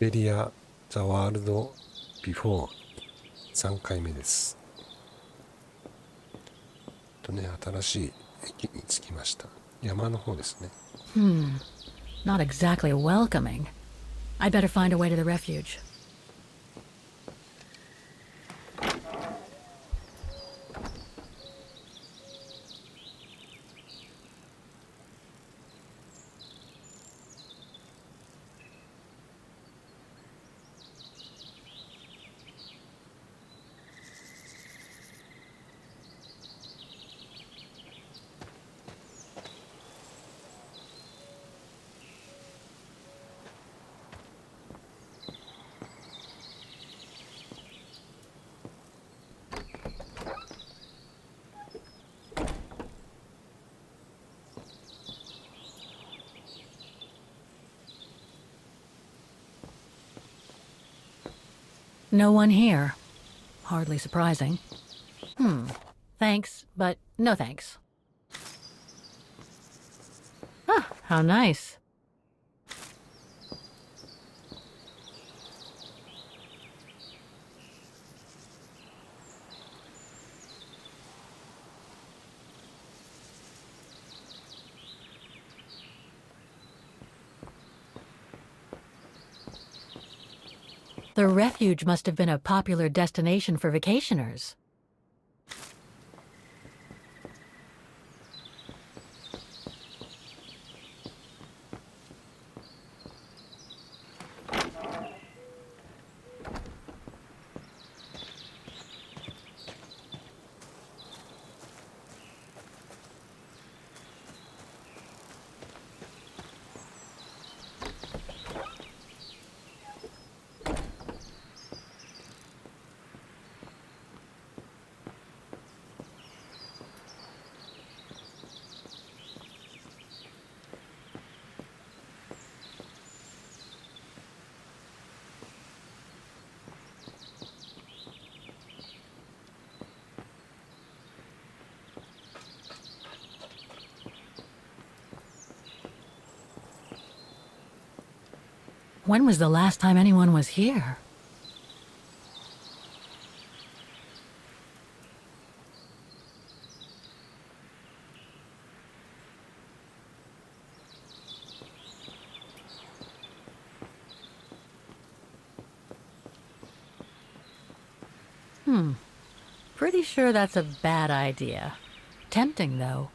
ベリア・ザ・ワールド・ビフォー3回目です。新しい駅に着きました。山の方ですね。Not exactly welcoming. I'd better find a way to the refuge. No one here. Hardly surprising. Thanks, but no thanks. Ah, how nice. The refuge must have been a popular destination for vacationers. When was the last time anyone was here? Pretty sure that's a bad idea. Tempting, though.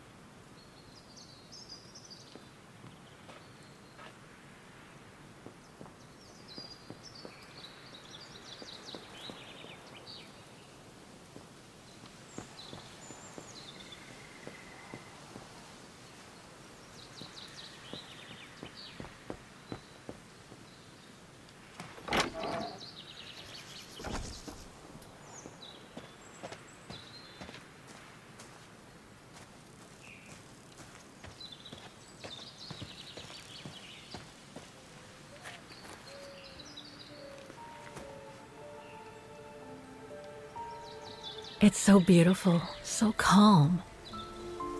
It's so beautiful, so calm.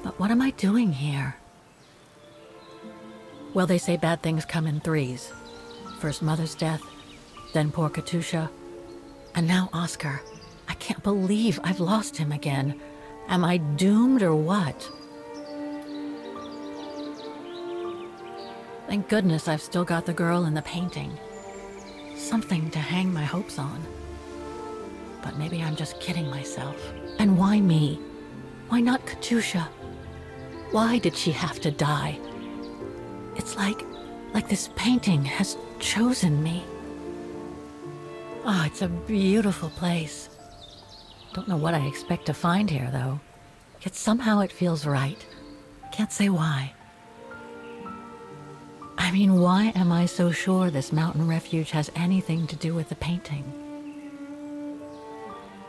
But what am I doing here? Well, they say bad things come in threes. First Mother's death, then poor Katusha, and now Oscar. I can't believe I've lost him again. Am I doomed or what? Thank goodness I've still got the girl and the painting. Something to hang my hopes on. But maybe I'm just kidding myself. And why me? Why not Katusha? Why did she have to die? It's like this painting has chosen me. Oh, it's a beautiful place. Don't know what I expect to find here, though. Yet somehow it feels right. Can't say why. I mean, why am I so sure this mountain refuge has anything to do with the painting?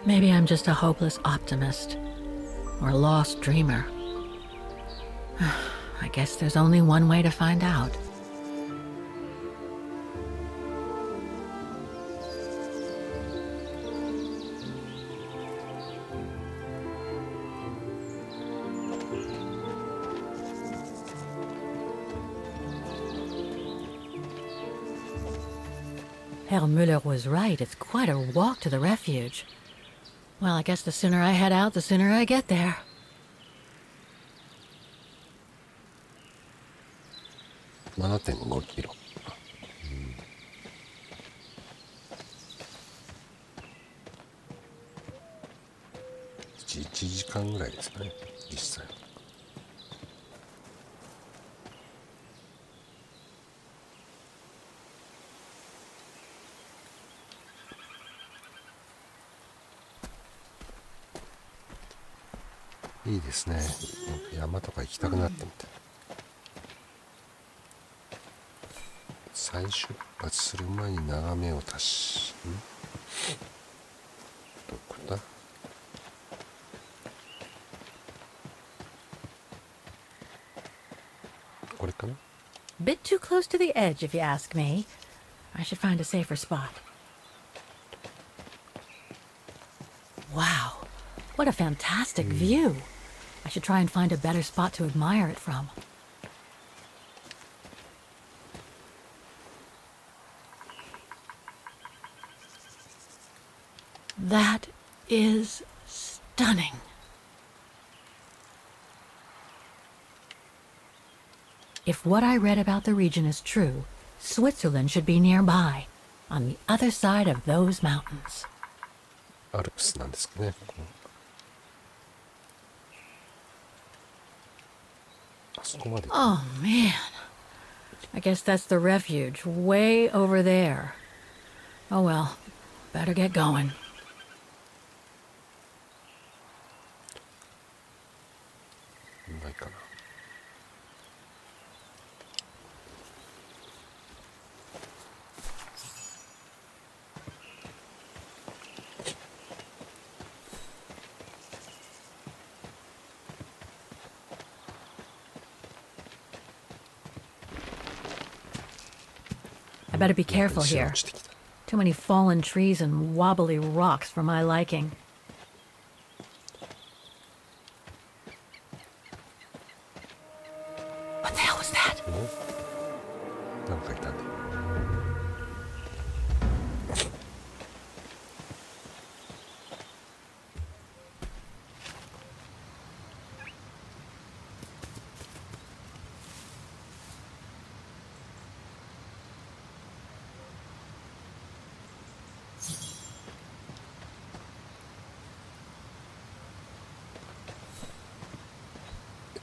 Maybe I'm just a hopeless optimist, or a lost dreamer. I guess there's only one way to find out. Herr Müller was right. It's quite a walk to the refuge. Well, I guess the sooner I head out, the sooner I get there. 7.5 キロ。1時間ぐらいですかね、実際。いいですね。山とか行きたくなってみたい。再出発する前に眺めを足し、どこだ？これかな？ Bit too close to the edge, if you ask me. I should find a safer spot. Wow, what a fantastic view. I should try and find a better spot to admire it from. That is stunning. If what I read about the region is true, Switzerland should be nearby, on the other side of those mountains. アルプスなんですかね。あそこまで。Oh man. I guess that's the refuge, way over there. Oh well, better get going. ないかな。I better be careful here. Too many fallen trees and wobbly rocks for my liking. What the hell was that? なんかいたね。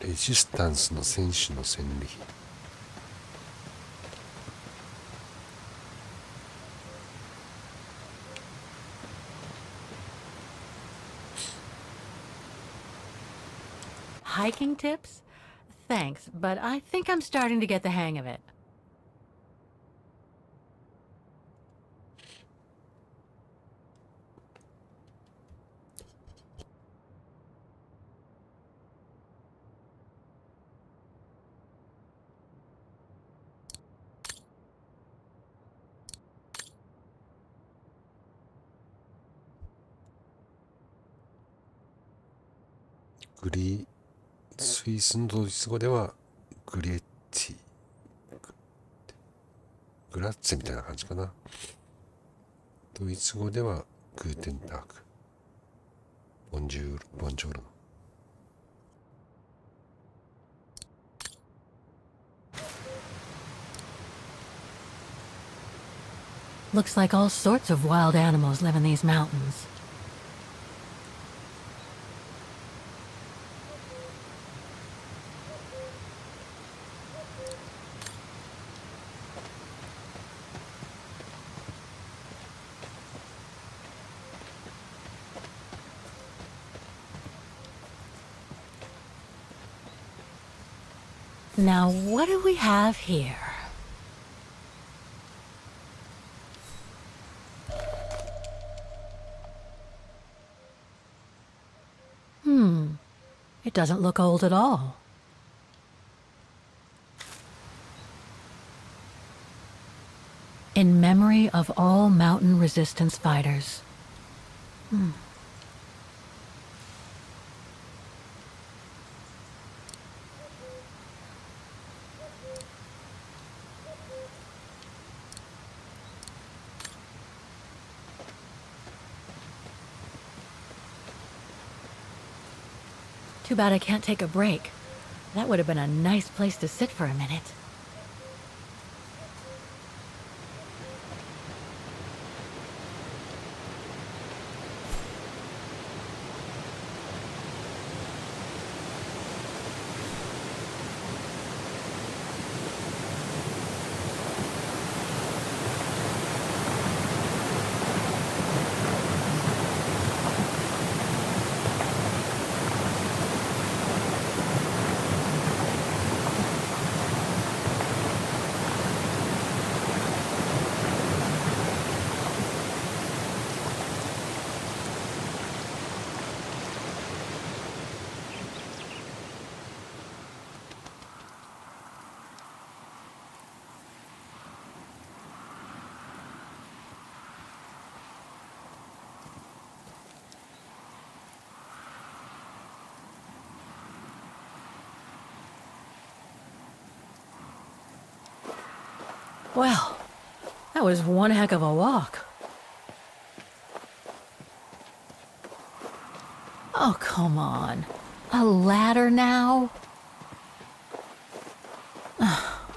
レジスタンスの選手の戦利品。Hiking tips? Thanks, but I think I'm starting to get the hang of it.スイスのドイツ語ではグレッティ、グラッツェみたいな感じかな。ドイツ語ではグーテンターク、ボンジュールの。Looks like all sorts of wild animals live in these mountains. Now, what do we have here? It doesn't look old at all. In memory of all mountain resistance fighters. Too bad I can't take a break. That would have been a nice place to sit for a minute. Well, that was one heck of a walk. Oh, come on. A ladder now?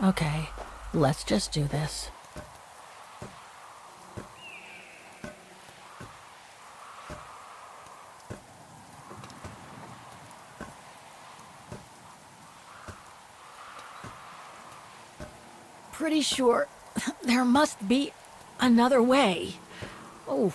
Okay, let's just do this. Pretty sure there must be another way. Oh.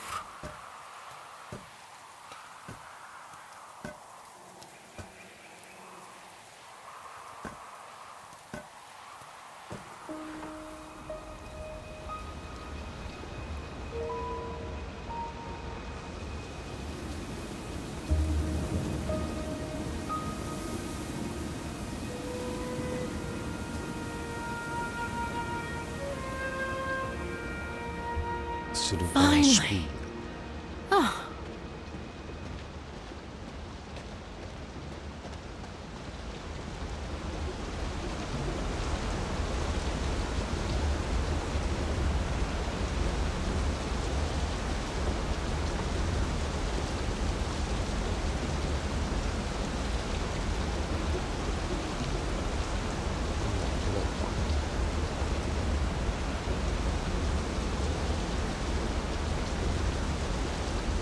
Finally. Oh.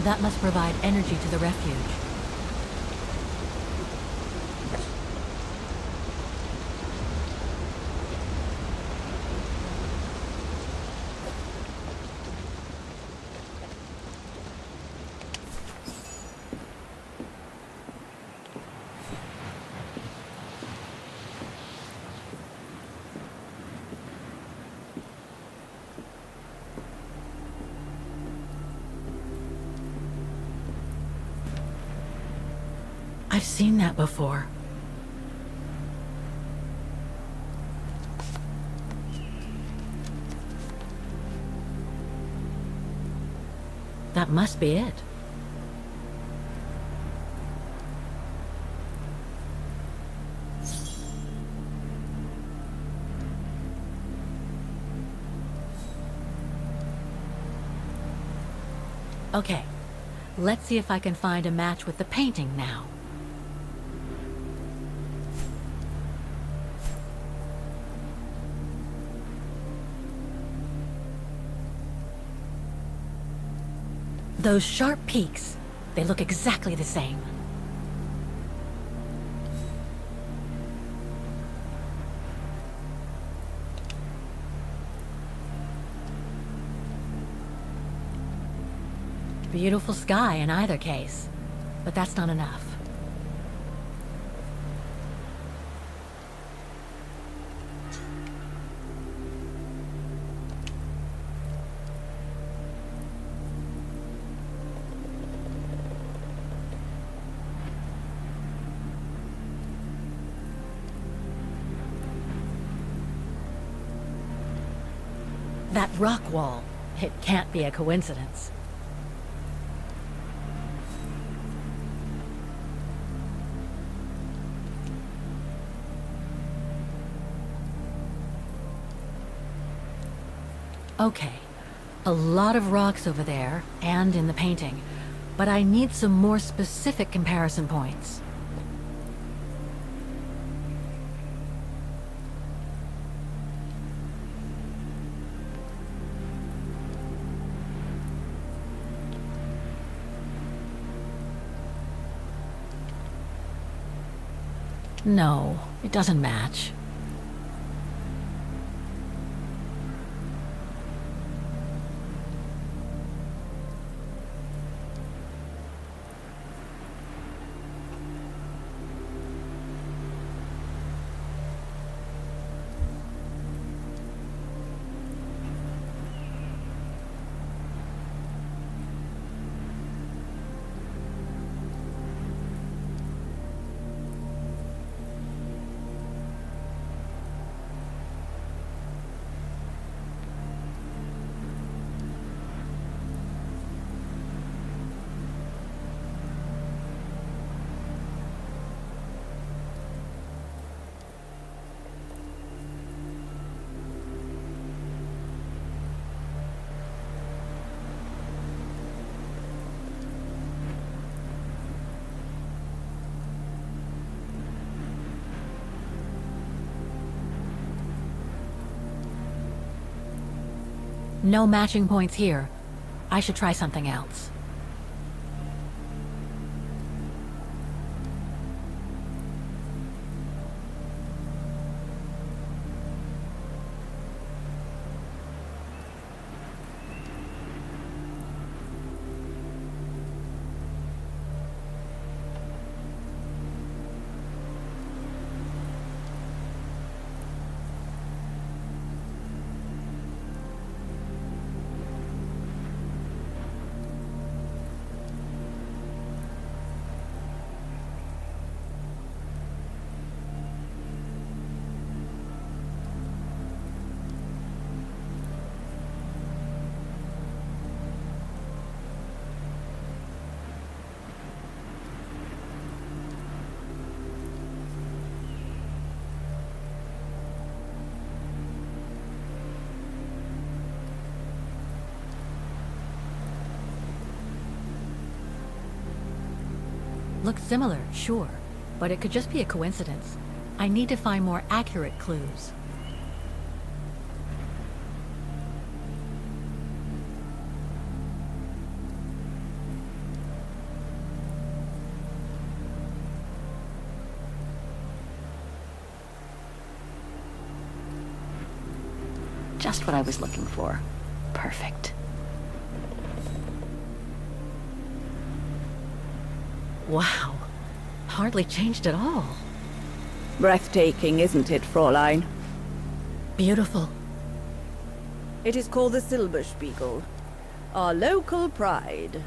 That must provide energy to the refuge. I've seen that before. That must be it. Okay, let's see if I can find a match with the painting now. Those sharp peaks, they look exactly the same. Beautiful sky in either case, but that's not enough. That rock wall, it can't be a coincidence. Okay, a lot of rocks over there and in the painting, but I need some more specific comparison points. No, it doesn't match. No matching points here. I should try something else. Looks similar, sure, but it could just be a coincidence. I need to find more accurate clues. Just what I was looking for. Perfect. Wow. Hardly changed at all. Breathtaking, isn't it, Fräulein? Beautiful. It is called the Silberspiegel, our local pride.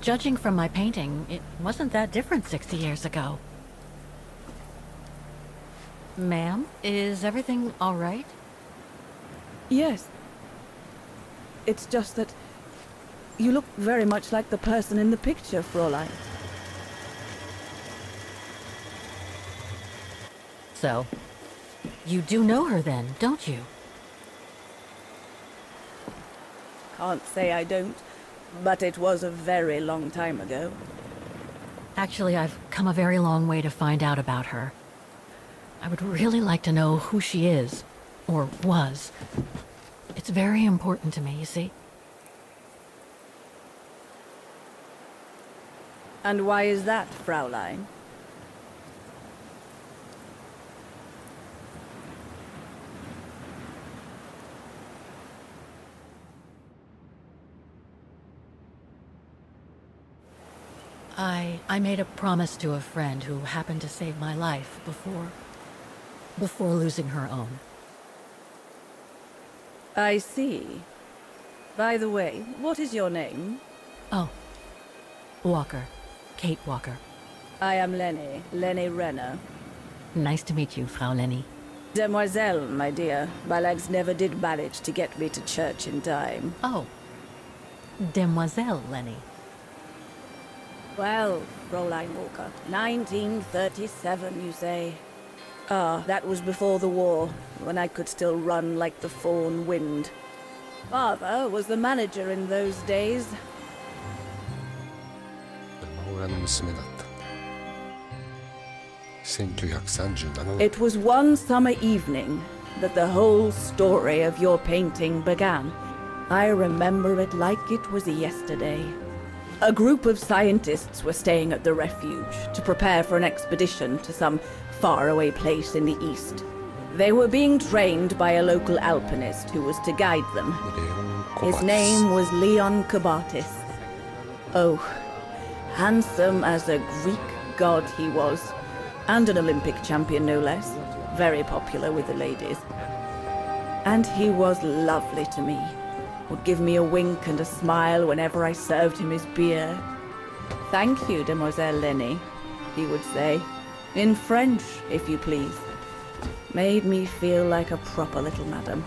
Judging from my painting, it wasn't that different 60 years ago. Ma'am, is everything all right? Yes. It's just that you look very much like the person in the picture, Fräulein. So, you do know her then, don't you? Can't say I don't, but it was a very long time ago. Actually, I've come a very long way to find out about her. I would really like to know who she is, or was. It's very important to me, you see? And why is that, Fräulein? I made a promise to a friend who happened to save my life before losing her own. I see. By the way, what is your name? Oh, Walker. Kate Walker. I am Lenny Renner. Nice to meet you, Frau Lenny. Demoiselle, my dear. My legs never did manage to get me to church in time. Oh, Demoiselle Lenny. Well, Fräulein Walker, 1937, you say? Ah, that was before the war, when I could still run like the fawn wind. Father was the manager in those days. 母親の娘だった。1937年。 It was one summer evening that the whole story of your painting began. I remember it like it was yesterday. A group of scientists were staying at the refuge to prepare for an expedition to some faraway place in the east. They were being trained by a local alpinist who was to guide them. His name was Leon Kabatis. Oh, handsome as a Greek god he was, and an Olympic champion no less, very popular with the ladies. And he was lovely to me. Would give me a wink and a smile whenever I served him his beer. Thank you, Demoiselle Lenny, he would say. In French, if you please. Made me feel like a proper little madam.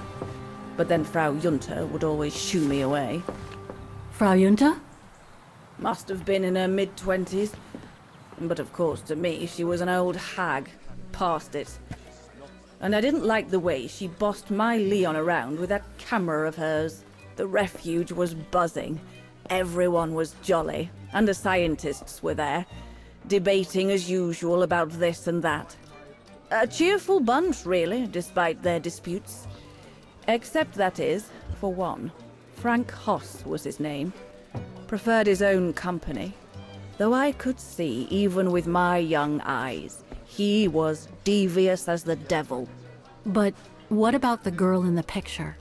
But then Frau Junta would always shoo me away. Frau Junta? Must have been in her mid-20s. But of course, to me, she was an old hag. Past it. And I didn't like the way she bossed my Leon around with that camera of hers. The refuge was buzzing. Everyone was jolly. And the scientists were there, debating as usual about this and that. A cheerful bunch, really, despite their disputes. Except, that is, for one. Frank Hoss was his name. Preferred his own company. Though I could see, even with my young eyes, he was devious as the devil. But what about the girl in the picture?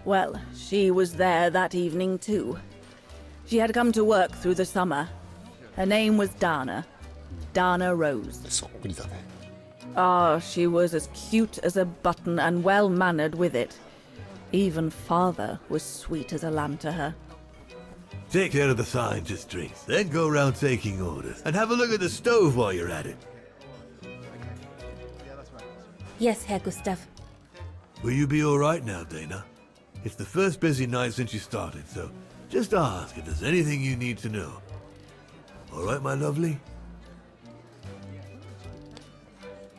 Well, she was there that evening too. She had come to work through the summer. Her name was Dana. Dana Rose. そっくりだね。 Ah, she was as cute as a button and well-mannered with it. Even father was sweet as a lamb to her. Take care of the scientist drinks, then go around taking orders. And have a look at the stove while you're at it. Yes, Herr Gustav. Will you be alright now, Dana? It's the first busy night since you started, so just ask if there's anything you need to know. Alright, my lovely?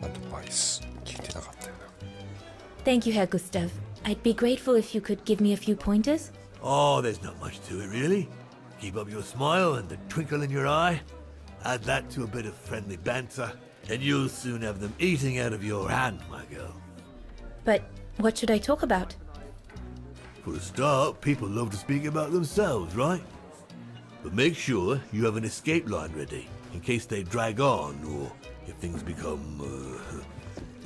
アドバイス聞いてなかったよな。 Thank you, Herr Gustav. I'd be grateful if you could give me a few pointers. Oh, there's not much to it, really. Keep up your smile and the twinkle in your eye. Add that to a bit of friendly banter, and you'll soon have them eating out of your hand, my girl. But what should I talk about? For a start, people love to speak about themselves, right? But make sure you have an escape line ready, in case they drag on, or if things become,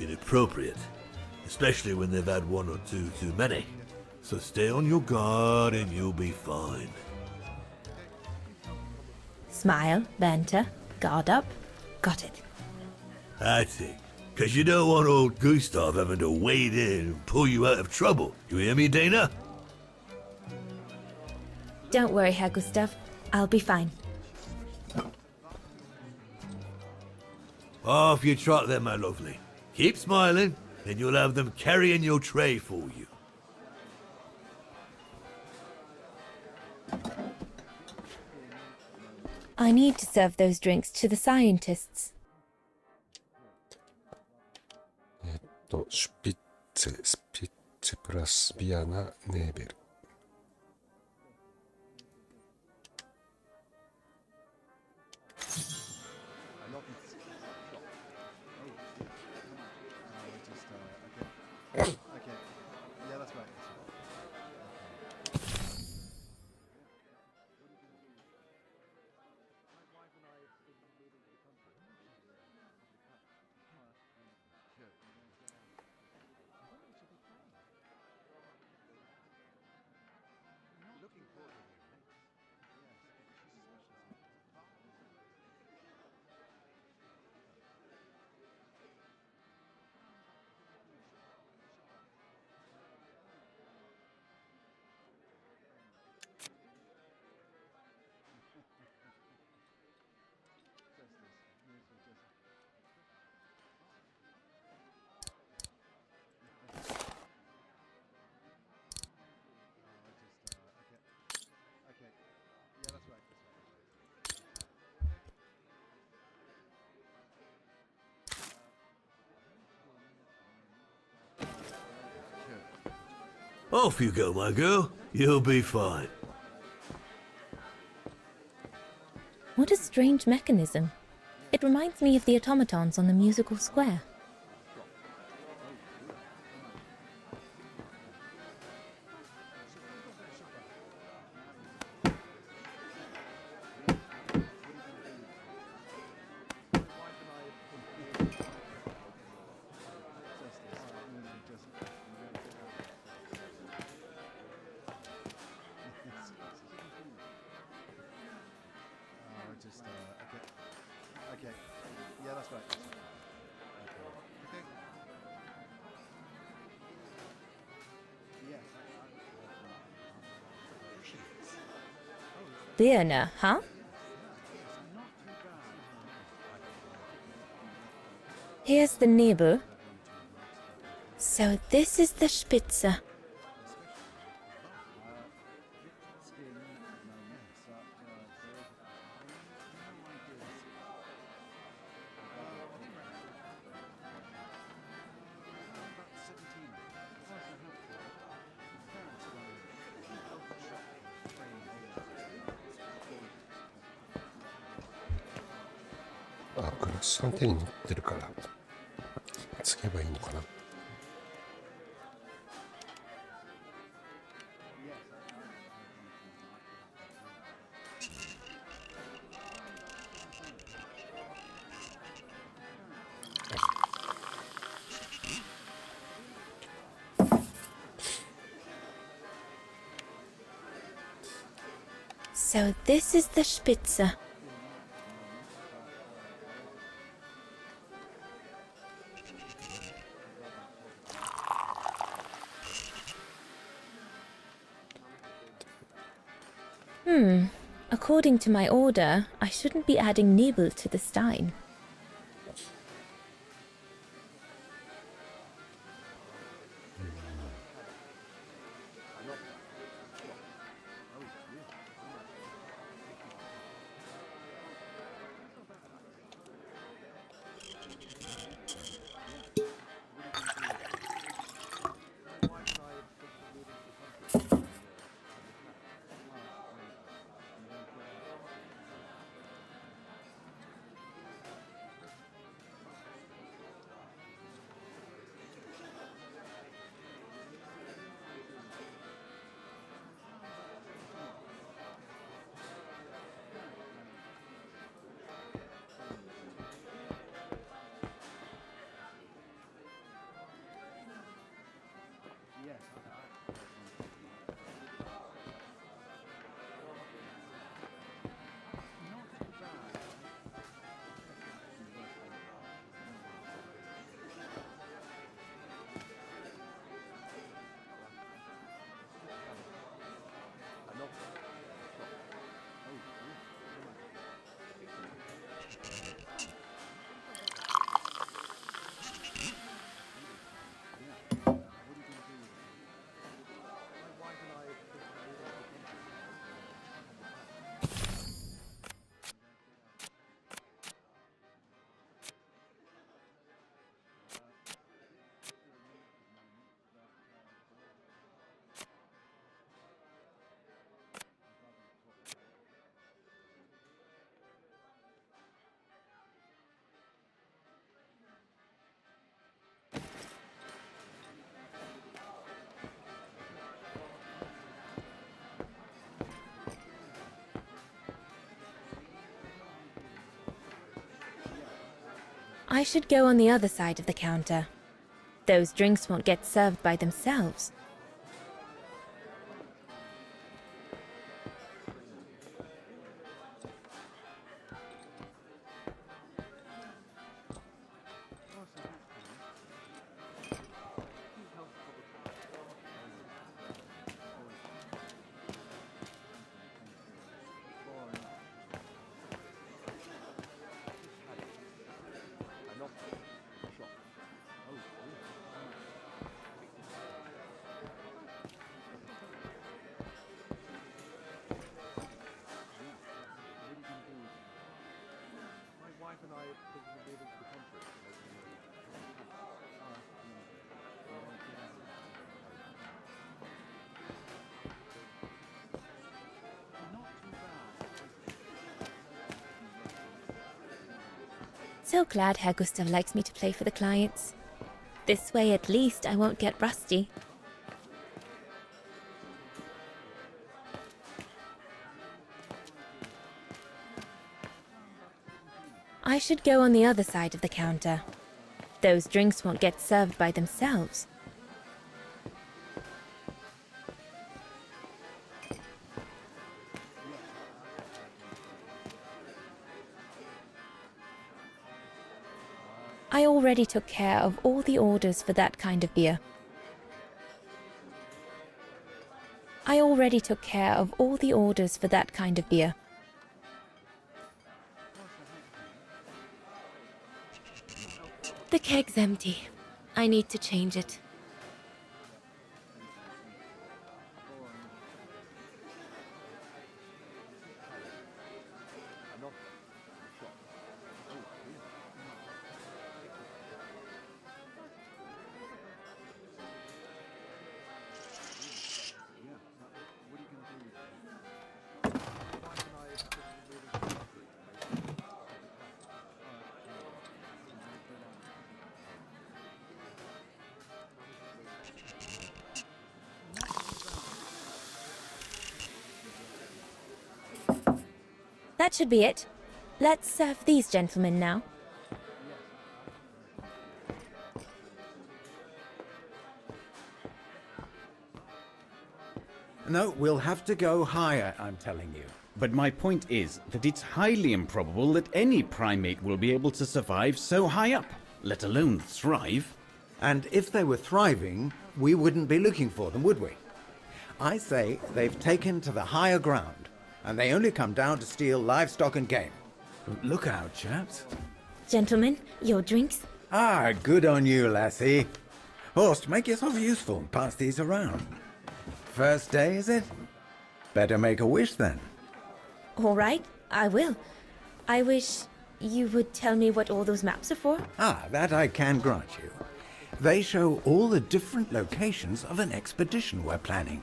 inappropriate. Especially when they've had one or two too many. So stay on your guard and you'll be fine. Smile, banter, guard up. Got it. That's it. Because you don't want old Gustav having to wade in and pull you out of trouble. You hear me, Dana? Don't worry, Herr Gustav. I'll be fine. Off you trot then, my lovely. Keep smiling, and you'll have them carrying your tray for you. I need to serve those drinks to the scientists. シュピッツェ、スピッツェプラスビアナ、ネーベル。Off you go, my girl. You'll be fine. What a strange mechanism. It reminds me of the automatons on the musical square. Birne, huh? Here's the Nebel. So this is the Spitze.あ、グラスさん手に持ってるからつけばいいのかな。So this is the Spitze. According to my order, I shouldn't be adding Nebel to the Stein. I should go on the other side of the counter. Those drinks won't get served by themselves. So glad Herr Gustav likes me to play for the clients. This way at least I won't get rusty. I should go on the other side of the counter. Those drinks won't get served by themselves. I already took care of all the orders for that kind of beer. I already took care of all the orders for that kind of beer. The keg's empty. I need to change it. That should be it. Let's serve these gentlemen now. No, we'll have to go higher, I'm telling you. But my point is that it's highly improbable that any primate will be able to survive so high up, let alone thrive. And if they were thriving, we wouldn't be looking for them, would we? I say they've taken to the higher ground, and they only come down to steal livestock and game. Look out, chaps. Gentlemen, your drinks? Ah, good on you, lassie. Horst, make yourself useful and pass these around. First day, is it? Better make a wish then. All right, I will. I wish you would tell me what all those maps are for. Ah, that I can grant you. They show all the different locations of an expedition we're planning.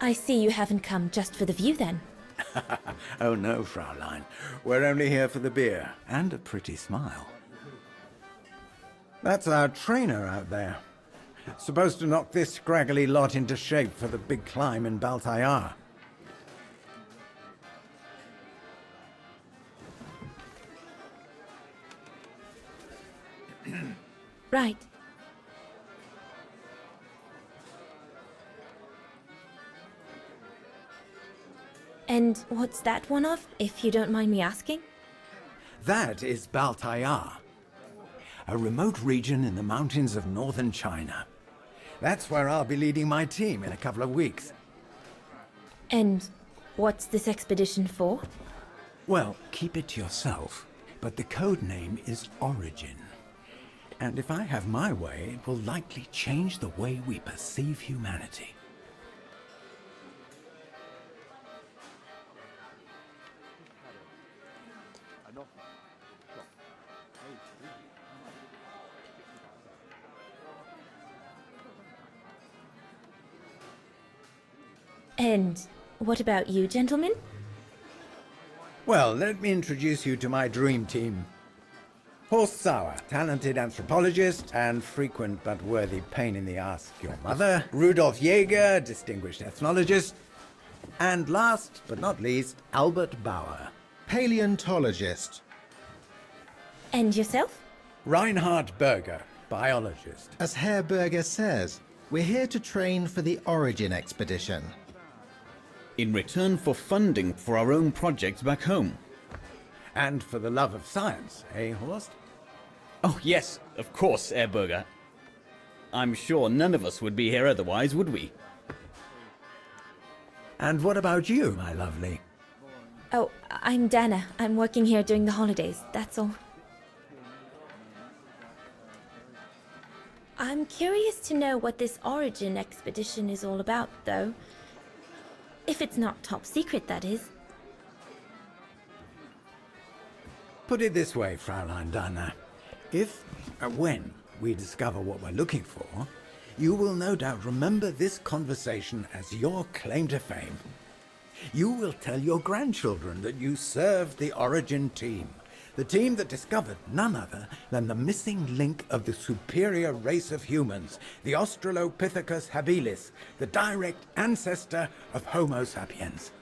I see you haven't come just for the view then. Oh no, Fraulein. We're only here for the beer and a pretty smile. That's our trainer out there. Supposed to knock this scraggly lot into shape for the big climb in Baltayar. Right. And what's that one of, if you don't mind me asking? That is Baltayar, a remote region in the mountains of northern China. That's where I'll be leading my team in a couple of weeks. And what's this expedition for? Well, keep it to yourself, but the code name is Origin. And if I have my way, it will likely change the way we perceive humanity. And what about you, gentlemen? Well, let me introduce you to my dream team. Horst Sauer, talented anthropologist and frequent but worthy pain in the ass, your mother. Rudolf Jäger, distinguished ethnologist. And last but not least, Albert Bauer, Paleontologist. And yourself? Reinhard Berger, biologist. As Herr Berger says, we're here to train for the Origin expedition. In return for funding for our own projects back home. And for the love of science, eh, Horst? Oh yes, of course, Herr Berger. I'm sure none of us would be here otherwise, would we? And what about you, my lovely? Oh, I'm Dana. I'm working here during the holidays, that's all. I'm curious to know what this Origin expedition is all about, though. If it's not top secret, that is. Put it this way, Fraulein Dana. If, when, we discover what we're looking for, you will no doubt remember this conversation as your claim to fame. You will tell your grandchildren that you served the Origin team, the team that discovered none other than the missing link of the superior race of humans, the Australopithecus habilis, the direct ancestor of Homo sapiens.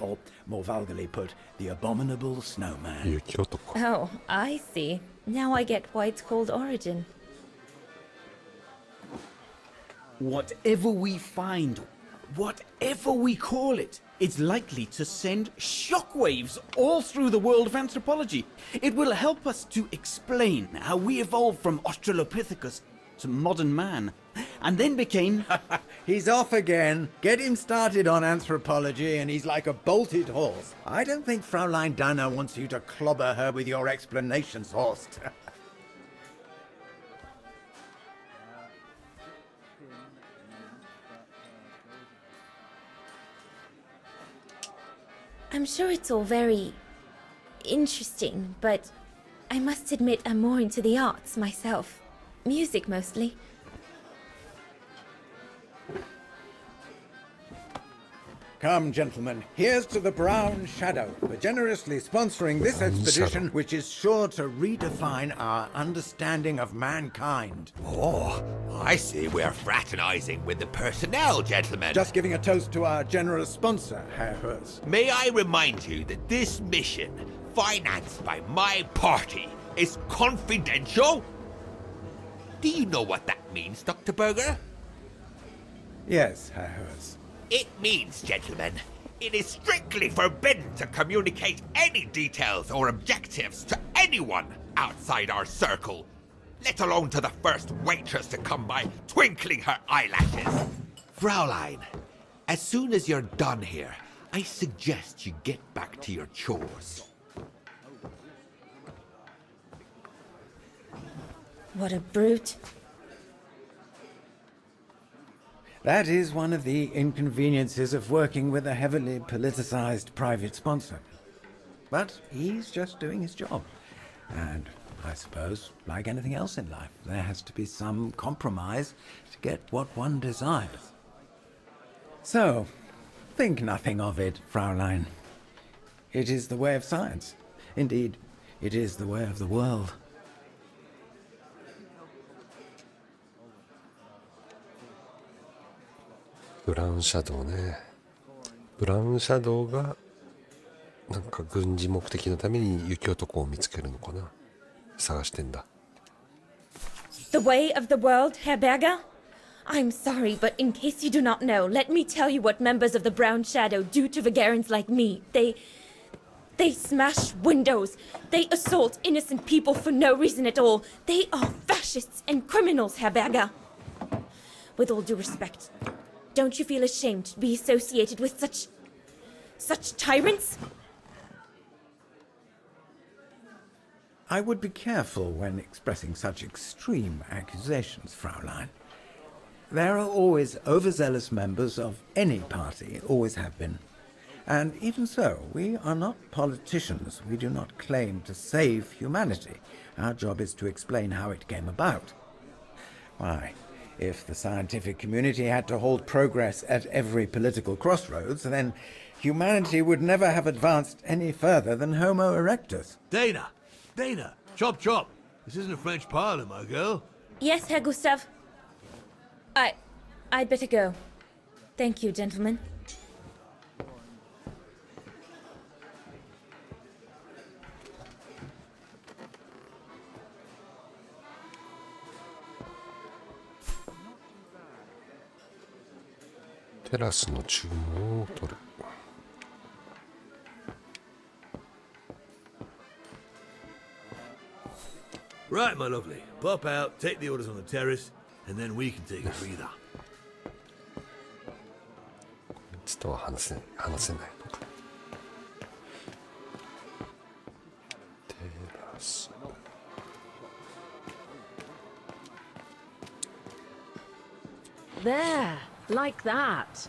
Or, more vulgarly put, the abominable snowman. 雪男 Oh, I see. Now I get why it's called Origin. Whatever we find, whatever we call it, it's likely to send shockwaves all through the world of anthropology. It will help us to explain how we evolved from Australopithecus to modern man, and then became... He's off again. Get him started on anthropology and he's like a bolted horse. I don't think Fraulein Dana wants you to clobber her with your explanations, Horst. I'm sure it's all very interesting, but I must admit I'm more into the arts myself. Music mostly. Come, gentlemen, here's to the Brown Shadow for generously sponsoring this expedition, which is sure to redefine our understanding of mankind. Oh, I see we're fraternizing with the personnel, gentlemen. Just giving a toast to our generous sponsor, Herr Herz. May I remind you that this mission, financed by my party, is confidential? Do you know what that means, Dr. Berger? Yes, Herr Herz. It means, gentlemen, it is strictly forbidden to communicate any details or objectives to anyone outside our circle, let alone to the first waitress to come by twinkling her eyelashes. Fraulein, as soon as you're done here, I suggest you get back to your chores. What a brute. That is one of the inconveniences of working with a heavily politicized private sponsor. But he's just doing his job. And I suppose, like anything else in life, there has to be some compromise to get what one desires. So, think nothing of it, Fraulein. It is the way of science. Indeed, it is the way of the world.ブラウンシャドウね。ブラウンシャドウがなんか軍事目的のために雪男を見つけるのかな。探してんだ。The way of the world, Herr Berger? I'm sorry, but in case you do not know, let me tell you what members of the Brown Shadow do to Vagarans like me. They smash windows. They assault innocent people for no reason at all. They are fascists and criminals, Herr Berger. With all due respect, don't you feel ashamed to be associated with such tyrants? I would be careful when expressing such extreme accusations, Fraulein. There are always overzealous members of any party, always have been. And even so, we are not politicians. We do not claim to save humanity. Our job is to explain how it came about. Why, if the scientific community had to halt progress at every political crossroads, then humanity would never have advanced any further than Homo erectus. Dana, chop chop. This isn't a French parlor, my girl. Yes, Herr Gustav. I'd better go. Thank you, gentlemen. テラスの注文を取る。Right, my lovely. Pop out, take the orders on the terrace, and then we can take a breather. こいつとは話せないのか。テラス。There, like that.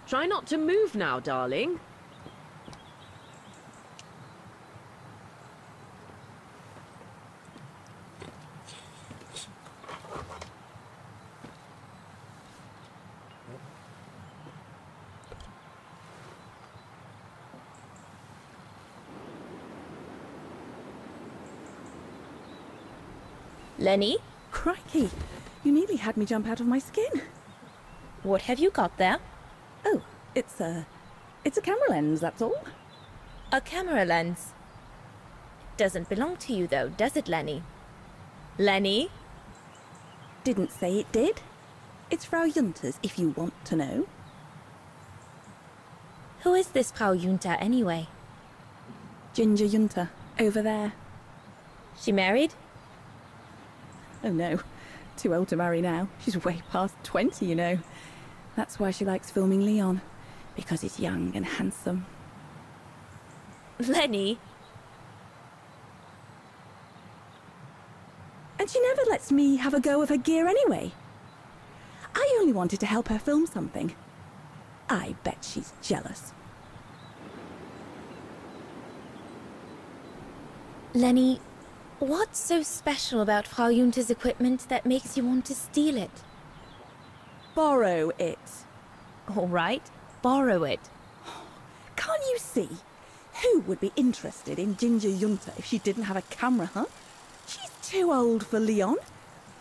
Try not to move now, darling. Lenny, Crikey, you nearly had me jump out of my skin. what have you got there? Oh, it's a camera lens, that's all. A camera lens. Doesn't belong to you though, does it, Lenny? Lenny? Didn't say it did. It's Frau Junter's, if you want to know. Who is this Frau Junta anyway? Ginger Junta, over there. She married? Oh no, too old to marry now. She's way past 20, you know. That's why she likes filming Leon, because he's young and handsome. Lenny? And she never lets me have a go of her gear anyway. I only wanted to help her film something. I bet she's jealous. Lenny, what's so special about Frau Junta's equipment that makes you want to steal it? Borrow it. All right, borrow it. Can't you see? Who would be interested in Ginger Junta if she didn't have a camera, huh? She's too old for Leon.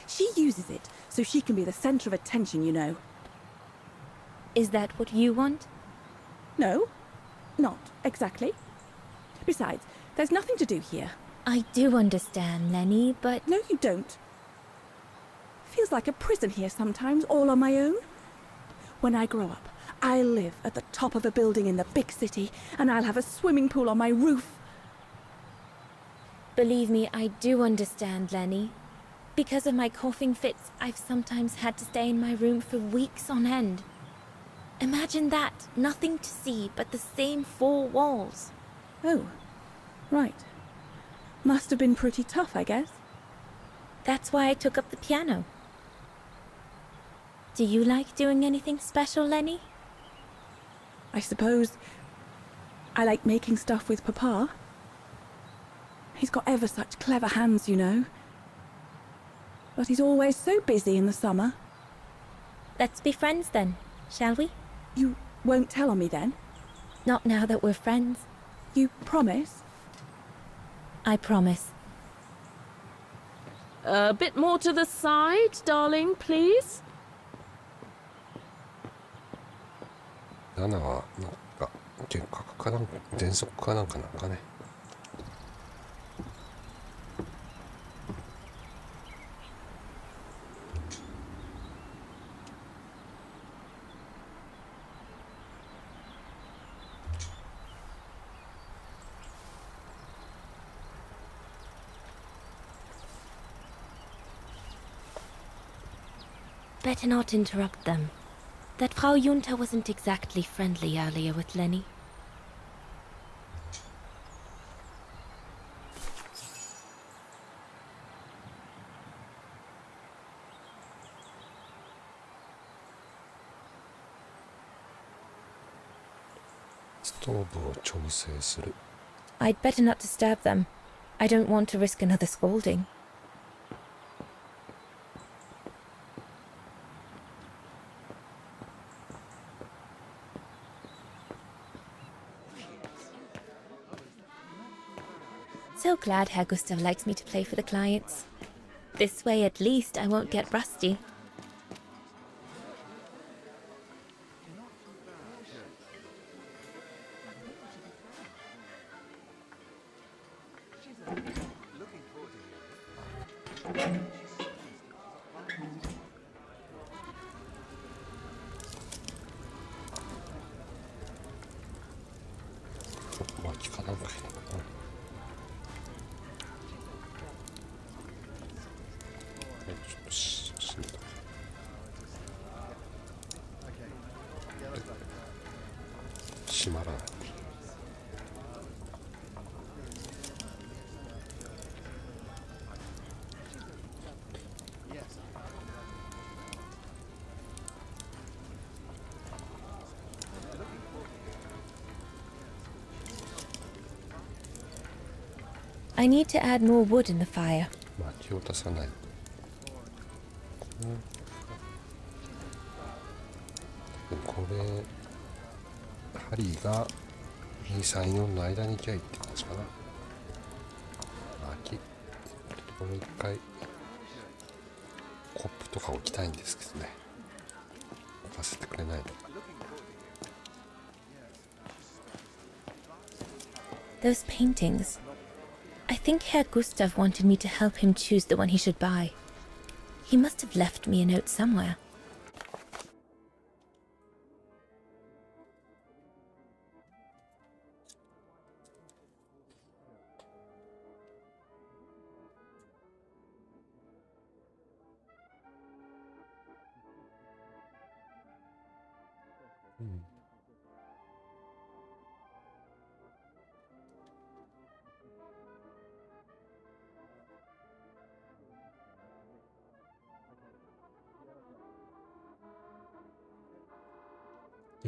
She uses it so she can be the centre of attention, you know. Is that what you want? No, not exactly. Besides, there's nothing to do here. I do understand, Lenny, but... No, you don't. Feels like a prison here sometimes, all on my own. When I grow up, I'll live at the top of a building in the big city, and I'll have a swimming pool on my roof. Believe me, I do understand, Lenny. Because of my coughing fits, I've sometimes had to stay in my room for weeks on end. Imagine that, nothing to see but the same four walls. Oh, right. Must have been pretty tough, I guess. That's why I took up the piano. Do you like doing anything special, Lenny? I suppose I like making stuff with Papa. He's got ever such clever hands, you know. But he's always so busy in the summer. Let's be friends then, shall we? You won't tell on me then? Not now that we're friends. You promise? I promise. A bit more to the side, darling, please. 7はなんか結核かなんか喘息かなんかね。Better not interrupt them. That Frau Junta wasn't exactly friendly earlier with Lenny. I'd better not disturb them. I don't want to risk another scolding. So glad Herr Gustav likes me to play for the clients. This way at least I won't get rusty. I need to add more wood in the fire. 薪を足さない。これ針が2、3、4の間に行きゃいいって感じかな。薪。これ一回コップとか置きたいんですけどね。置かせてくれないの。Those paintings. I think Herr Gustav wanted me to help him choose the one he should buy. He must have left me a note somewhere.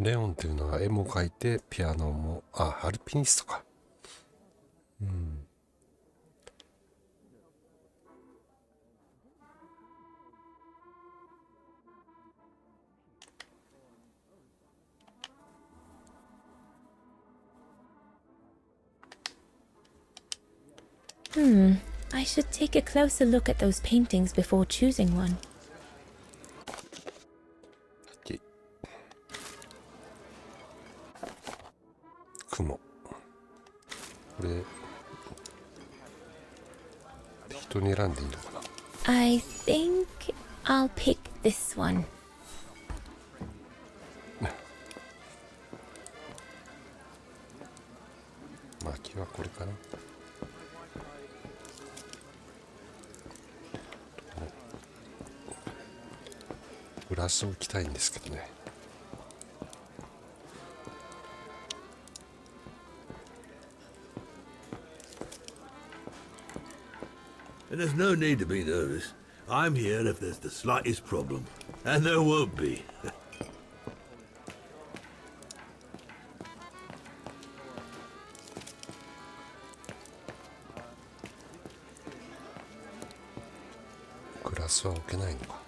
レオンっていうのは絵も描いてピアノも、あ、アルピニストか。うん。I should take a closer look at those paintings before choosing one. 雲。これ適当に選んでいいのかな。I think I'll pick this one. 薪はこれかな。グラスを置きたいんですけどね。And there's no need to be nervous. I'm here if there's the slightest problem. And there won't be. グラスは置けないのか。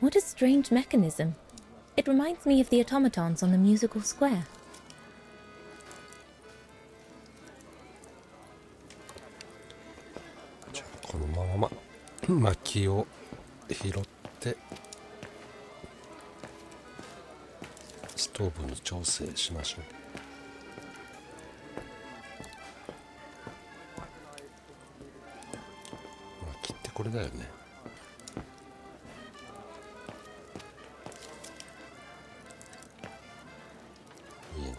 What a strange mechanism. It reminds me of the automatons on the musical square. じゃあこのまま薪を拾ってストーブに調整しましょう。薪ってこれだよね。いいな。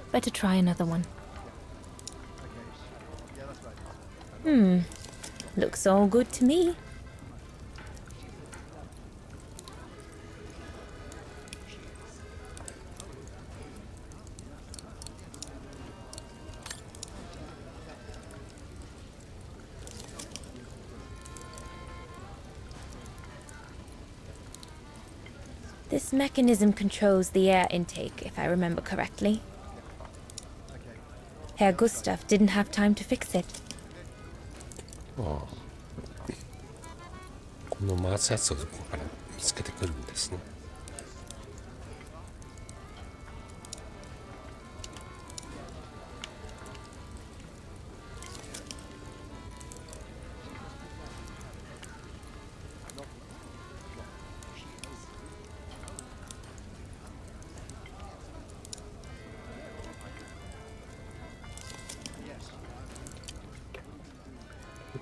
Better try another one. Looks all good to me. This mechanism controls the air intake, if I remember correctly. Herr Gustav didn't have time to fix it. ああ、この回すやつをここから見つけてくるんですね。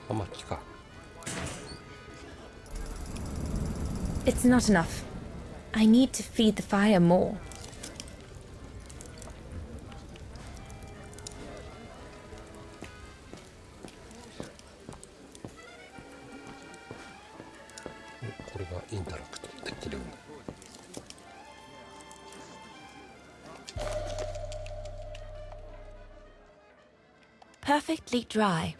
薪か。It's not enough. I need to feed the fire more. これがインタラクトできるんだ。Perfectly dry.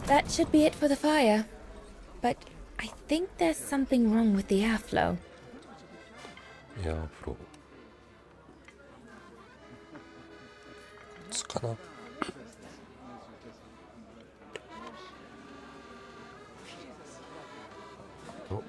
That should be it for the fire. But think there's something wrong with the airflow. エアフローつかな。お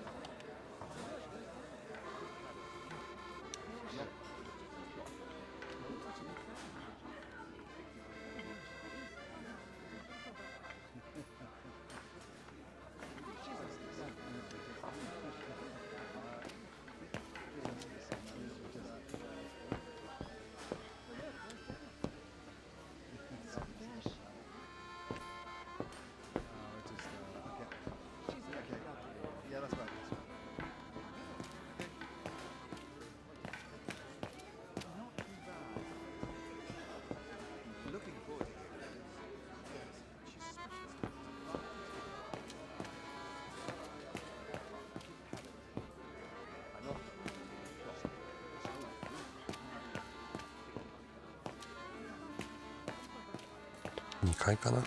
2階かな。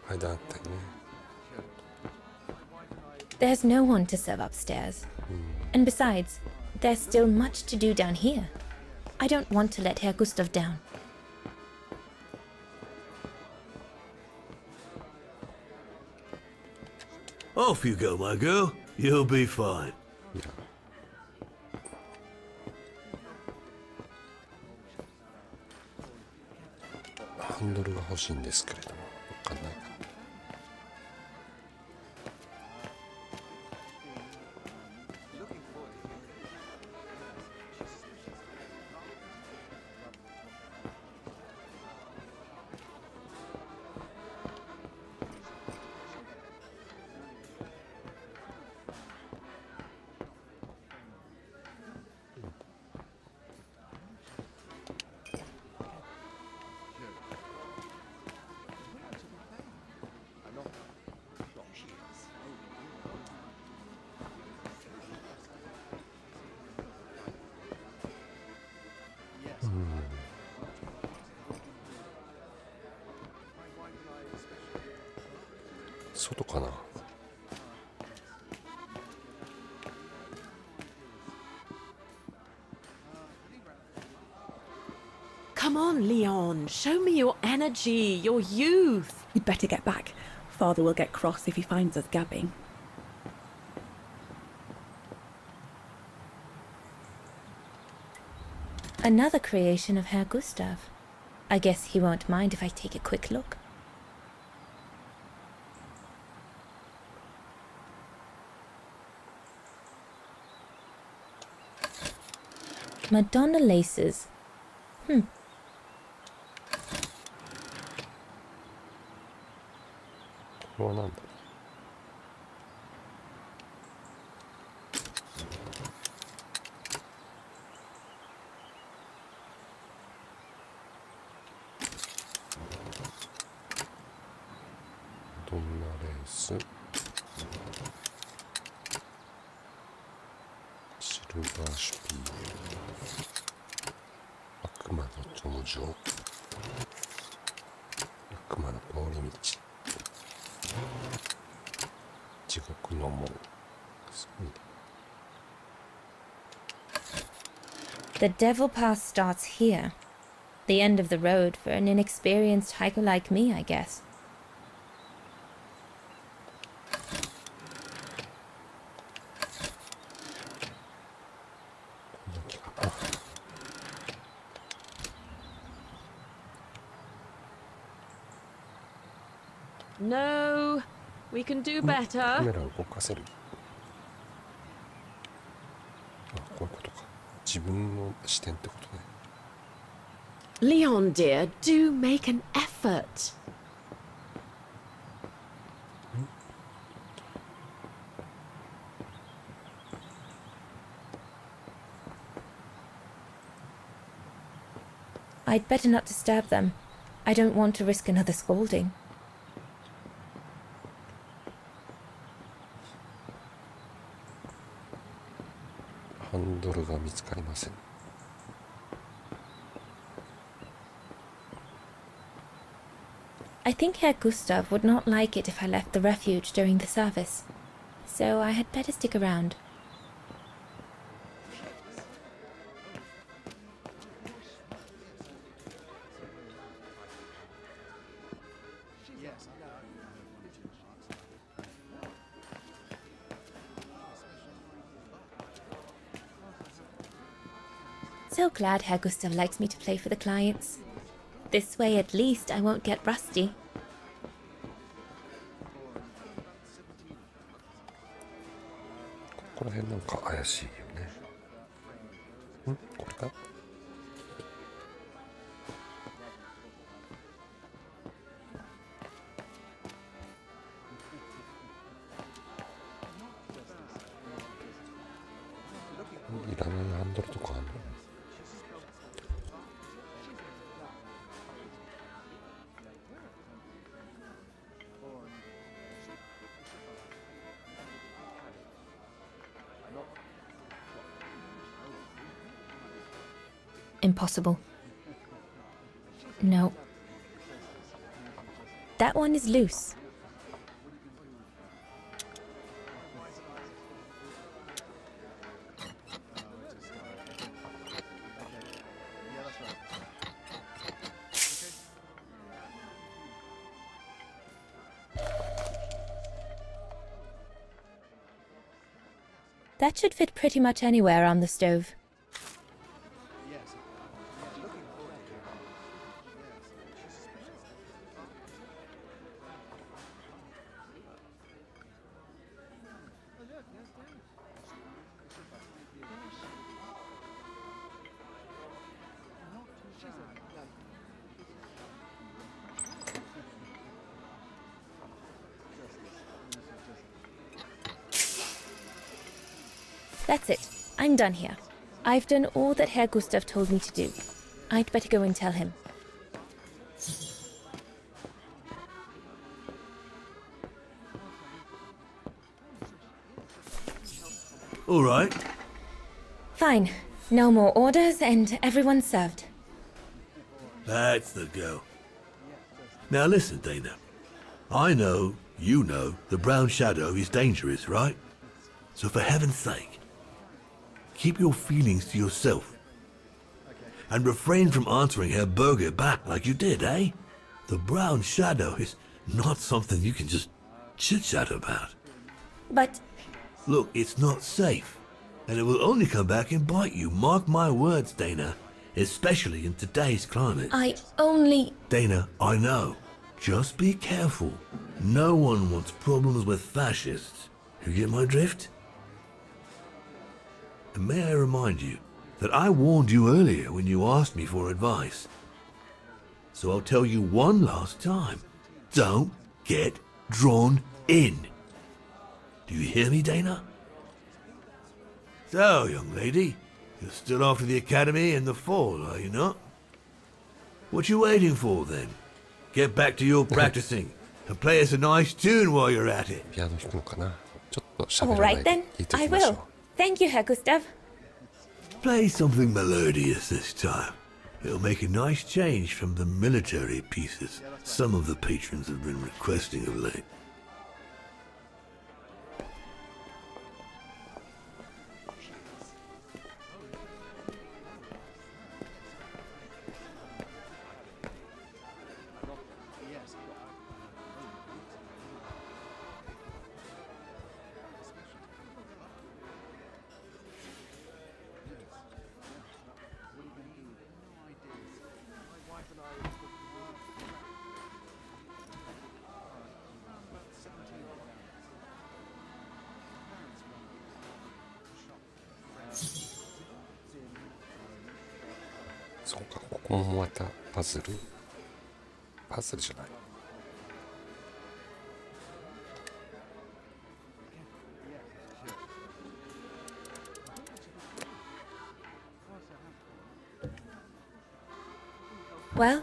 間あったよね。There's no one to serve upstairs. And besides, there's still much to do down here. I don't want to let Herr Gustav down. Off you go, my girl. You'll be fine. ハンドルが欲しいんですけれども、わかんないかな。外かな。Come on, Leon. Show me your energy, your youth. We'd better get back. Father will get cross if he finds us gabbing. Another creation of Herr Gustav. I guess he won't mind if I take a quick look. Madonna laces. これはなんだ。どんなレース。シルバーシュピール。悪魔の頂上。悪魔の通り道。地獄の門。すごいね。The Devil Pass starts here. The end of the road for an inexperienced hiker like me, I guess. No, we can do カメ better. ラを動かせる。あ、こういうことか。自分の視点ってことね。Leon, dear, do make an effort. I'd better not disturb them. I don't want to risk another scolding. ハンドルが見つかりません。 I I think Herr Gustav would not like it if I left the refuge during the service, so I had better stick around. So glad Herr Gustav likes me to play for the clients. This way at least I won't get rusty. ここら辺なんか怪しいよね。これか。いらないハンドルとかあるの。Impossible. No. That one is loose. That should fit pretty much anywhere on the stove. That's it. I'm done here. I've done all that Herr Gustav told me to do. I'd better go and tell him. All right. Fine. No more orders and everyone's served. That's the go. Now listen, Dana. I know, you know, the brown shadow is dangerous, right? So for heaven's sake, keep your feelings to yourself. And refrain from answering Herr Berger back like you did, eh? The brown shadow is not something you can just chit-chat about. But Look, it's not safe. And it will only come back and bite you. Mark my words, Dana. Especially in today's climate. I only... Dana, I know. Just be careful. No one wants problems with fascists. You get my drift? And may I remind you that I warned you earlier when you asked me for advice. So I'll tell you one last time. Don't get drawn in. Do you hear me, Dana? So, young lady, you're still off to the academy in the fall, are you not? What you waiting for, then? Get back to your practicing and play us a nice tune while you're at it. ピアノ弾くのかな。ちょっと喋 All らない right で then. 聞いて I きましょ will. Thank you, Herr Gustav. Play something melodious this time. It'll make a nice change from the military pieces some of the patrons have been requesting of late.う。そうか、ここもまたパズル。パズルじゃない。Well,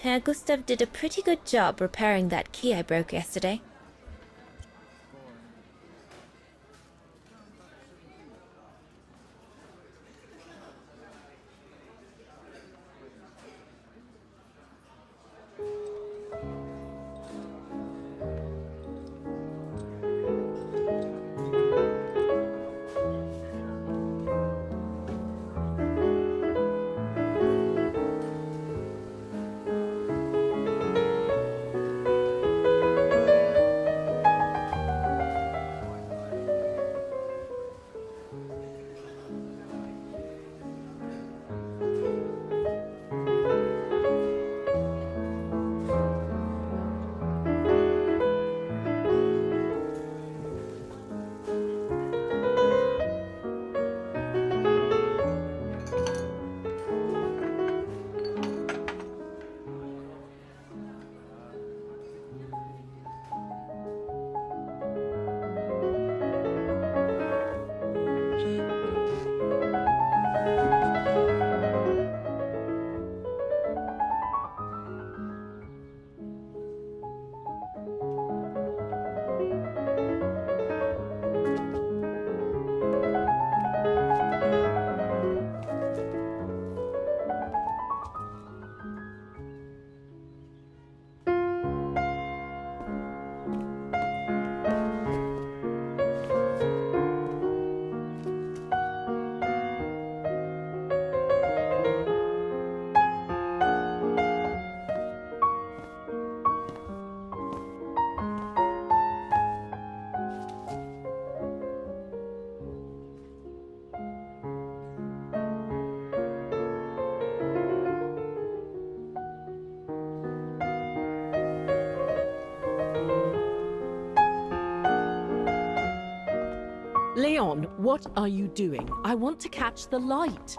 Herr Gustav did a pretty good job repairing that key I broke yesterday. What are you doing? I want to catch the light.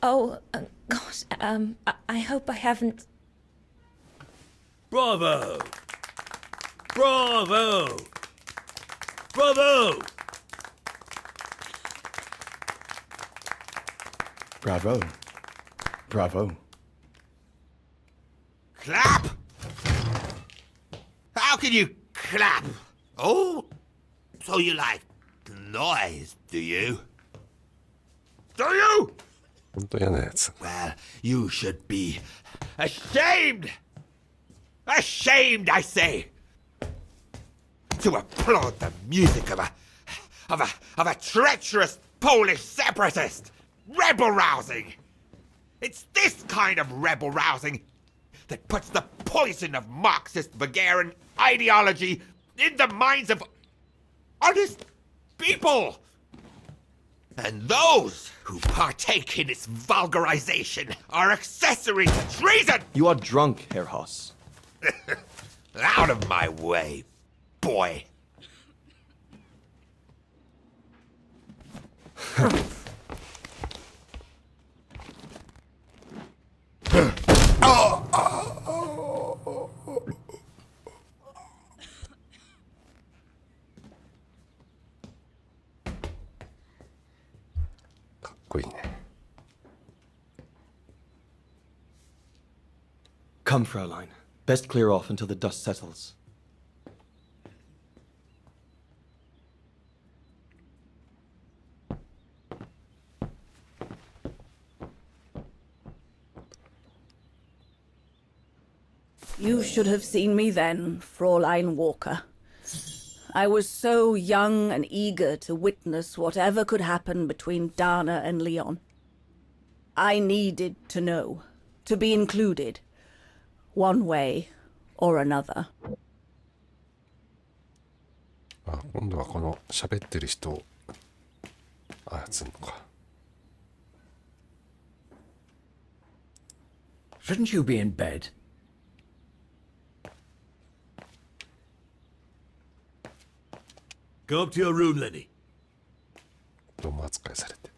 Oh, gosh, I hope I haven't... Bravo! Bravo! Bravo! Bravo. Bravo. Clap? How can you clap? Oh, so you like noise, do you? Do you? 本当嫌なやつ。 Well, you should be ashamed! Ashamed, I say! To applaud the music of a treacherous Polish separatist! Rebel rousing! It's this kind of rebel rousing that puts the poison of Marxist Bulgarian ideology in the minds of honest people! And those who partake in its vulgarization are accessory to treason! You are drunk, Herr Hoss. Out of my way, boy. Come, Fraulein. Best clear off until the dust settles. You should have seen me then, Fraulein Walker. I was so young and eager to witness whatever could happen between Dana and Leon. I needed to know, to be included, one way or another. あ、今度はこの喋ってる人を操るのか。Shouldn't you be in bed? Go up to your room, Lenny. どうも扱いされて。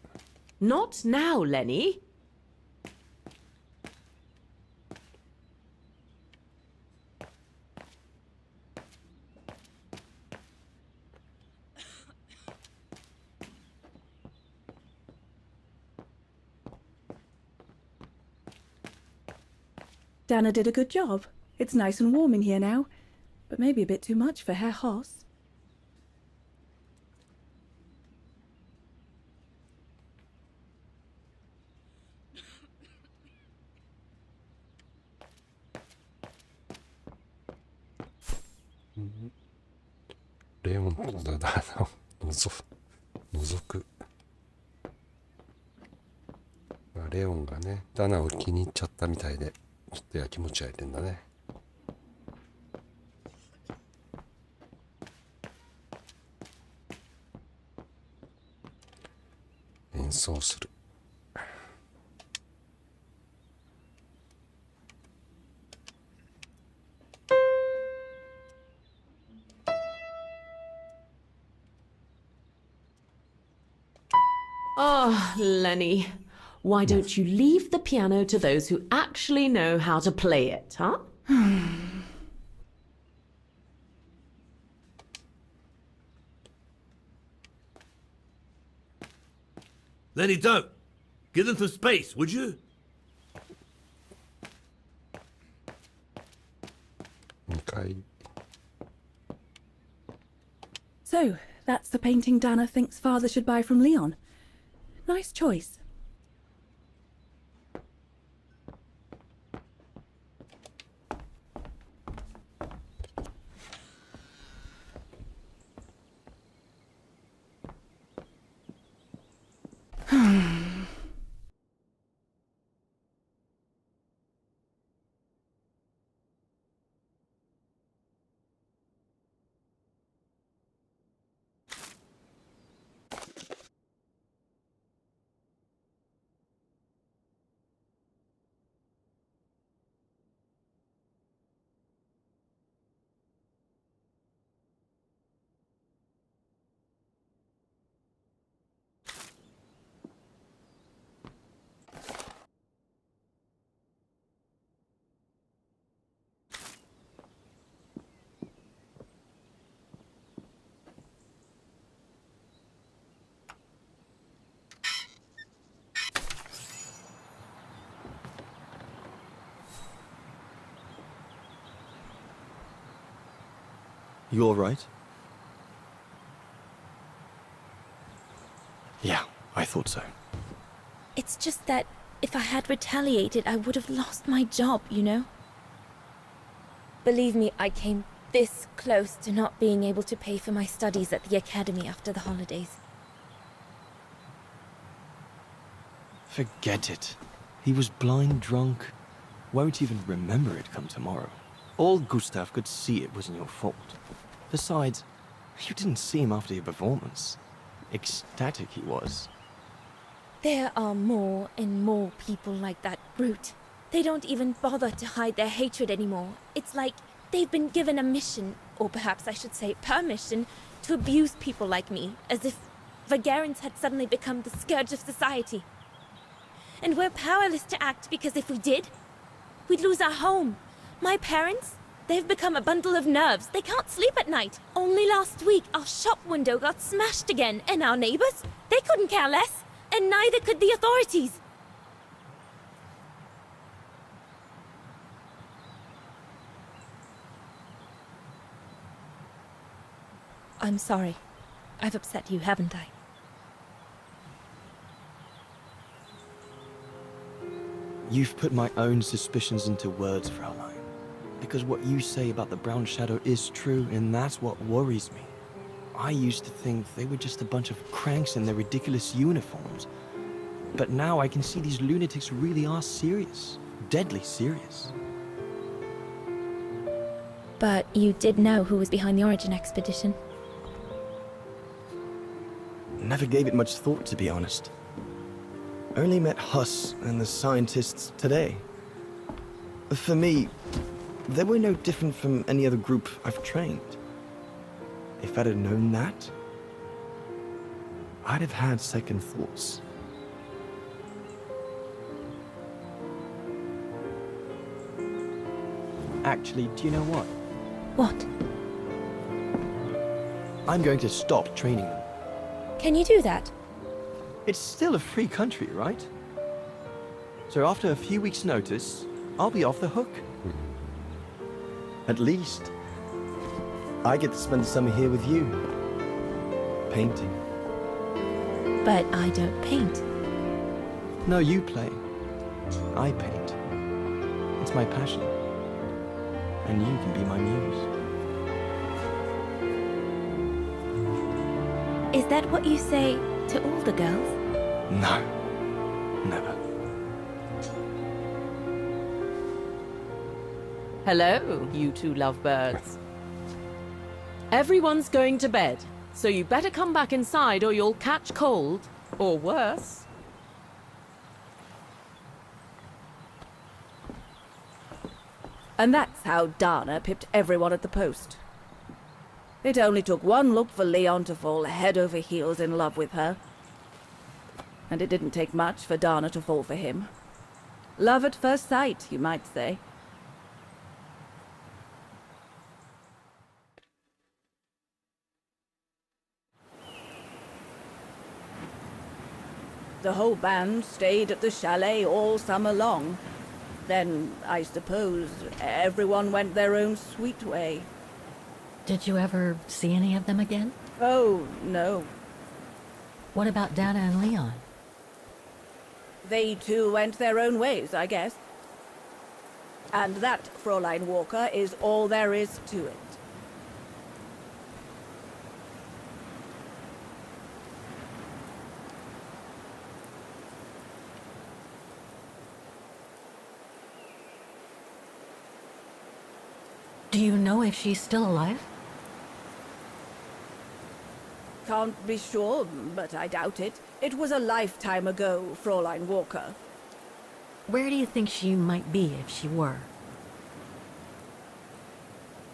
Not now, Lenny. Dana did a good job. It's nice and warm in here now, but maybe a bit too much for Herr Hoss. Mm-hmm. レオンとダナを覗く。レオンがね、ダナを気に入っちゃったみたいで、ちょっとやきもち焼いてんだね。演奏する。Oh, Lenny, why don't you leave the piano to those who actually know how to play it, huh? Lenny, don't! Give them some space, would you? Okay. So, that's the painting Dana thinks father should buy from Leon. Nice choice. You all right? Yeah, I thought so. It's just that if I had retaliated, I would have lost my job, you know? Believe me, I came this close to not being able to pay for my studies at the academy after the holidays. Forget it. He was blind drunk. Won't even remember it come tomorrow. All Gustav could see it wasn't your fault. Besides, you didn't see him after your performance. Ecstatic he was. There are more and more people like that brute. They don't even bother to hide their hatred anymore. It's like they've been given a mission, or perhaps I should say permission, to abuse people like me, as if Vagarans had suddenly become the scourge of society. And we're powerless to act because if we did, we'd lose our home. My parents, they've become a bundle of nerves. They can't sleep at night. Only last week, our shop window got smashed again, and our neighbors, they couldn't care less, and neither could the authorities. I'm sorry. I've upset you, haven't I? You've put my own suspicions into words, Fraulein. Because what you say about the Brown Shadow is true, and that's what worries me. I used to think they were just a bunch of cranks in their ridiculous uniforms. But now I can see these lunatics really are serious. Deadly serious. But you did know who was behind the Origin expedition. Never gave it much thought, to be honest. Only met Huss and the scientists today. For me, they were no different from any other group I've trained. If I'd have known that, I'd have had second thoughts. Actually, do you know what? What? I'm going to stop training them. Can you do that? It's still a free country, right? So after a few weeks' notice, I'll be off the hook. At least, I get to spend the summer here with you. Painting. But I don't paint. No, you play. I paint. It's my passion. And you can be my muse. Is that what you say to all the girls? No. Never. Hello, you two lovebirds. Everyone's going to bed, so you better come back inside or you'll catch cold, or worse. And that's how Dana pipped everyone at the post. It only took one look for Leon to fall head over heels in love with her. And it didn't take much for Dana to fall for him. Love at first sight, you might say. The whole band stayed at the chalet all summer long. Then, I suppose, everyone went their own sweet way. Did you ever see any of them again? Oh, no. What about Dana and Leon? They too went their own ways, I guess. And that, Fräulein Walker, is all there is to it. Do you know if she's still alive? Can't be sure, but I doubt it. It was a lifetime ago, Fräulein Walker. Where do you think she might be if she were?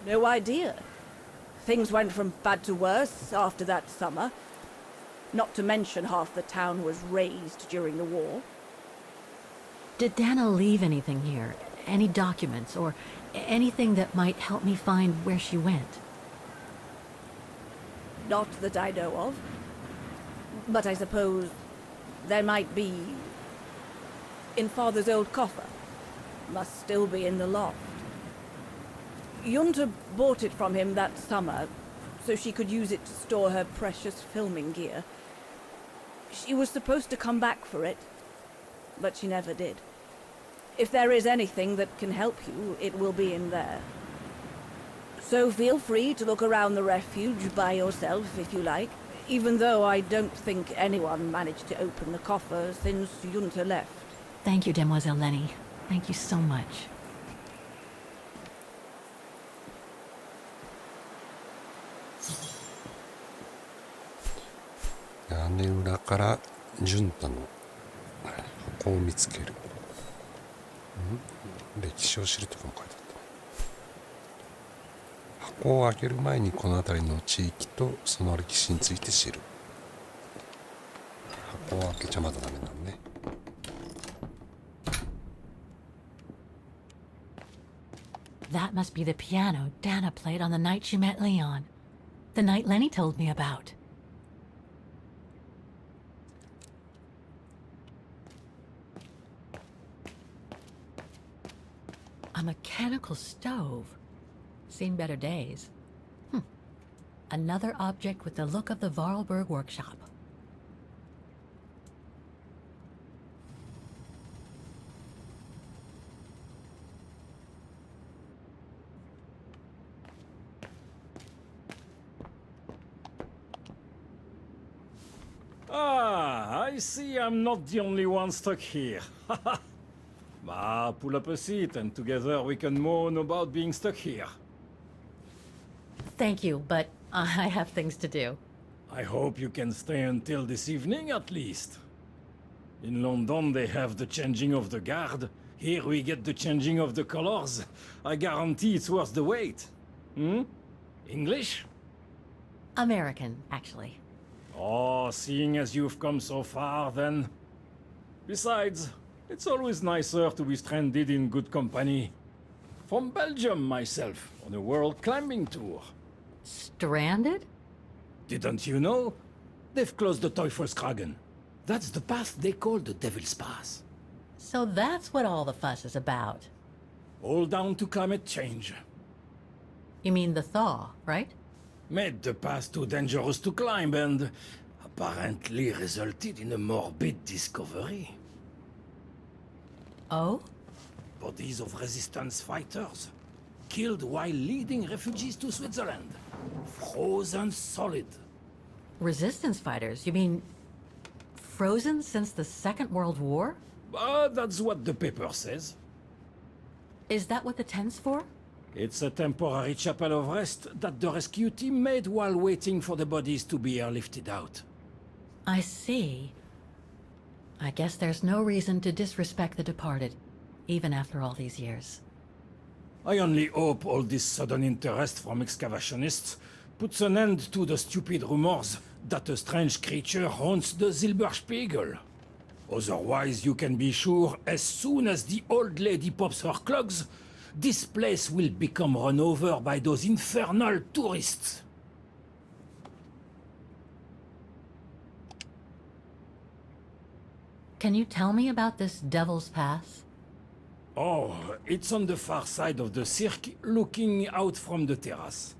No idea. Things went from bad to worse after that summer. Not to mention half the town was razed during the war. Did Dana leave anything here? Any documents or anything that might help me find where she went? Not that I know of. But I suppose there might be in Father's old coffer. Must still be in the loft. Junta bought it from him that summer, so she could use it to store her precious filming gear. She was supposed to come back for it, but she never did. If there is anything that can help you, it will be in there. So feel free to look around the refuge by yourself if you like, even though I don't think anyone managed to open the coffer since Junta left. Thank you, Demoiselle Lenny. Thank you so much.屋根裏からジュンタの箱を見つける。歴史を知るとかも書いてあった。箱を開ける前にこの辺りの地域とその歴史について知る。箱を開けちゃまだダメなのね。That must be the piano Dana played on the night she met Leon. The night Lenny told me about. A mechanical stove. Seen better days. Another object with the look of the Vorarlberg workshop. Ah, I see I'm not the only one stuck here. Bah, pull up a seat and together we can moan about being stuck here. Thank you, but I have things to do. I hope you can stay until this evening at least. In London they have the changing of the guard. Here we get the changing of the colors. I guarantee it's worth the wait. English? American, actually. Oh, seeing as you've come so far, then. Besides, it's always nicer to be stranded in good company. From Belgium, myself, on a world climbing tour. Stranded? Didn't you know? They've closed the Teufelskragen. That's the path they call the Devil's Pass. So that's what all the fuss is about. All down to climate change. You mean the thaw, right? Made the pass too dangerous to climb and apparently resulted in a morbid discovery. Oh? Bodies of resistance fighters, killed while leading refugees to Switzerland. Frozen solid. Resistance fighters? You mean frozen since the Second World War? That's what the paper says. Is that what the tent's for? It's a temporary chapel of rest that the rescue team made while waiting for the bodies to be airlifted out. I see. I guess there's no reason to disrespect the departed, even after all these years. I only hope all this sudden interest from excavationists puts an end to the stupid rumors that a strange creature haunts the Silberspiegel. Otherwise, you can be sure as soon as the old lady pops her clogs, this place will become run over by those infernal tourists. Can you tell me about this Devil's Pass? Oh, it's on the far side of the cirque, looking out from the terrace.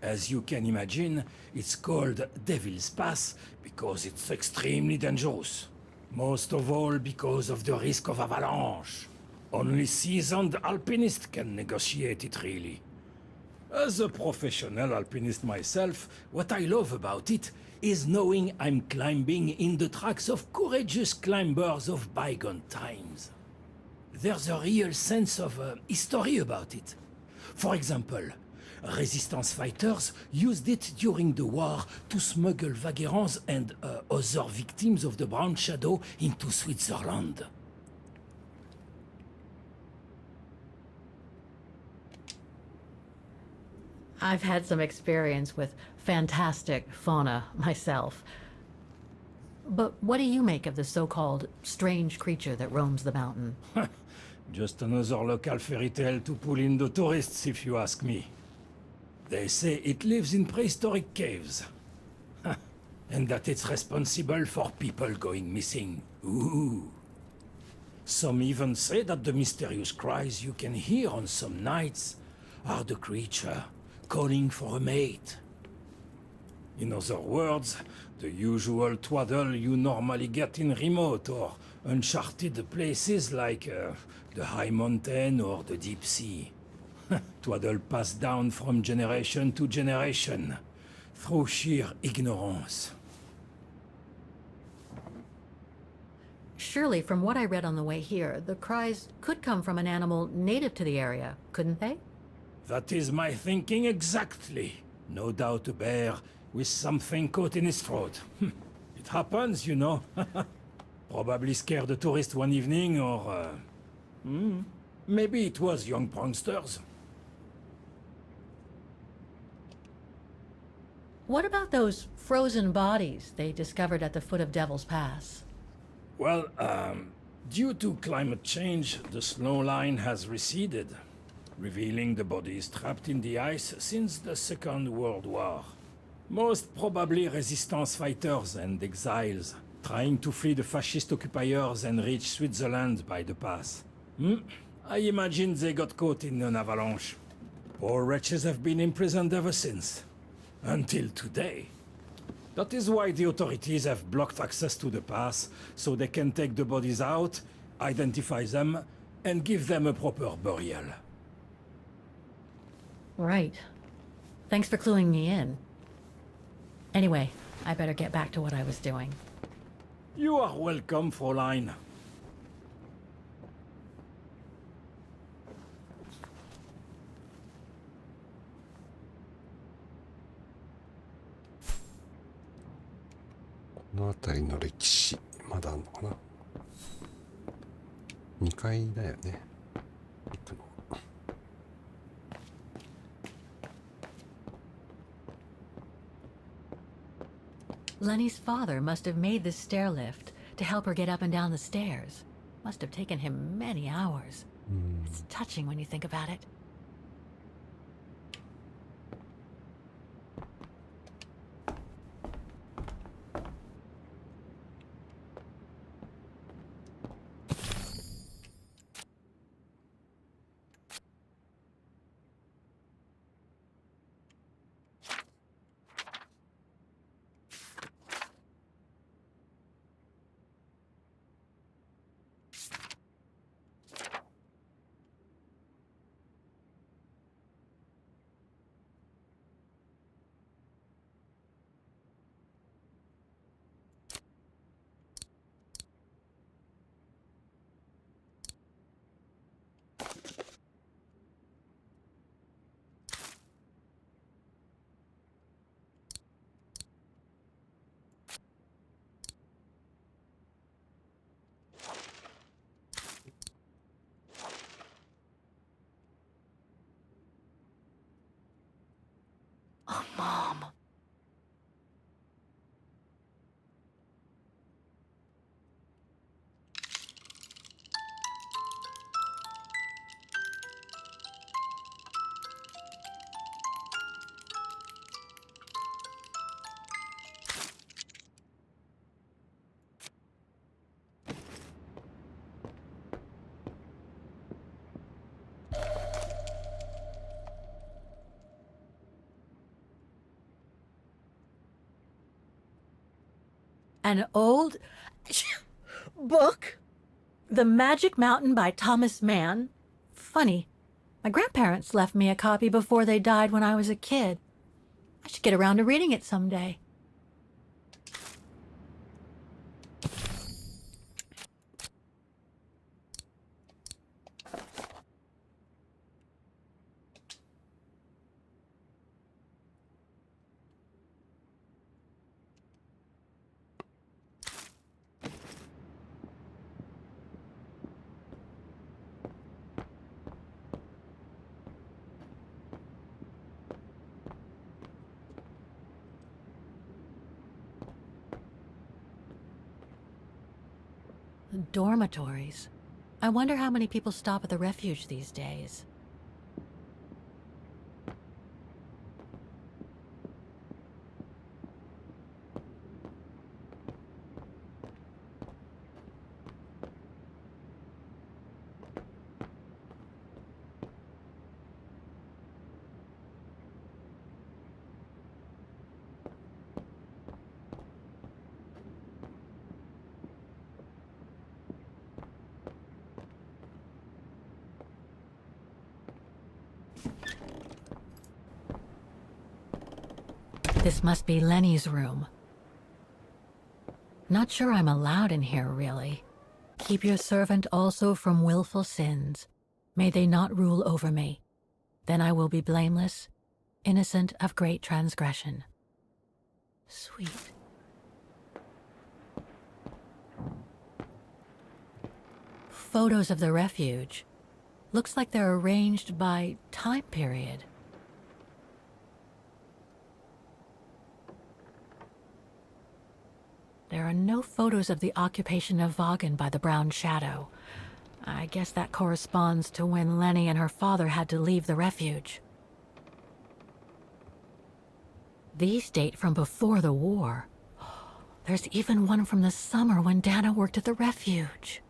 As you can imagine, it's called Devil's Pass because it's extremely dangerous. Most of all because of the risk of avalanche. Only seasoned alpinists can negotiate it, really. As a professional alpinist myself, what I love about it is knowing I'm climbing in the tracks of courageous climbers of bygone times. There's a real sense of history about it. For example, resistance fighters used it during the war to smuggle vagrants and other victims of the Brown Shadow into Switzerland. I've had some experience with fantastic fauna myself. But what do you make of the so-called strange creature that roams the mountain? Just another local fairy tale to pull in the tourists, if you ask me. They say it lives in prehistoric caves. And that it's responsible for people going missing. Ooh. Some even say that the mysterious cries you can hear on some nights are the creature calling for a mate. In other words, the usual twaddle you normally get in remote or uncharted places like the high mountain or the deep sea. Twaddle passed down from generation to generation through sheer ignorance. Surely, from what I read on the way here, the cries could come from an animal native to the area, couldn't they? That is my thinking exactly. No doubt a bear with something caught in his throat. It happens, you know. Probably scared a tourist one evening, or... maybe it was young pranksters. What about those frozen bodies they discovered at the foot of Devil's Pass? Well, due to climate change, the snow line has receded, revealing the bodies trapped in the ice since the Second World War. Most probably resistance fighters and exiles, trying to flee the fascist occupiers and reach Switzerland by the pass. I imagine they got caught in an avalanche. Poor wretches have been imprisoned ever since. Until today. That is why the authorities have blocked access to the pass, so they can take the bodies out, identify them, and give them a proper burial. Right. Thanks for cluing me in. Anyway, I better get back to what I was doing. You are welcome, Fräulein.この辺りの歴史まだあるのかな。2階だよね。行くの。Lenny's father must have made this stair lift to help her get up and down the stairs. Must have taken him many hours. It's touching when you think about it. An old book? The Magic Mountain by Thomas Mann? Funny. My grandparents left me a copy before they died when I was a kid. I should get around to reading it someday. Dormitories. I wonder how many people stop at the refuge these days. This must be Lenny's room. Not sure I'm allowed in here, really. Keep your servant also from willful sins. May they not rule over me. Then I will be blameless, innocent of great transgression. Sweet. Photos of the refuge. Looks like they're arranged by time period. There are no photos of the occupation of Vågen by the Brown Shadow. I guess that corresponds to when Lenny and her father had to leave the refuge. These date from before the war. There's even one from the summer when Dana worked at the refuge.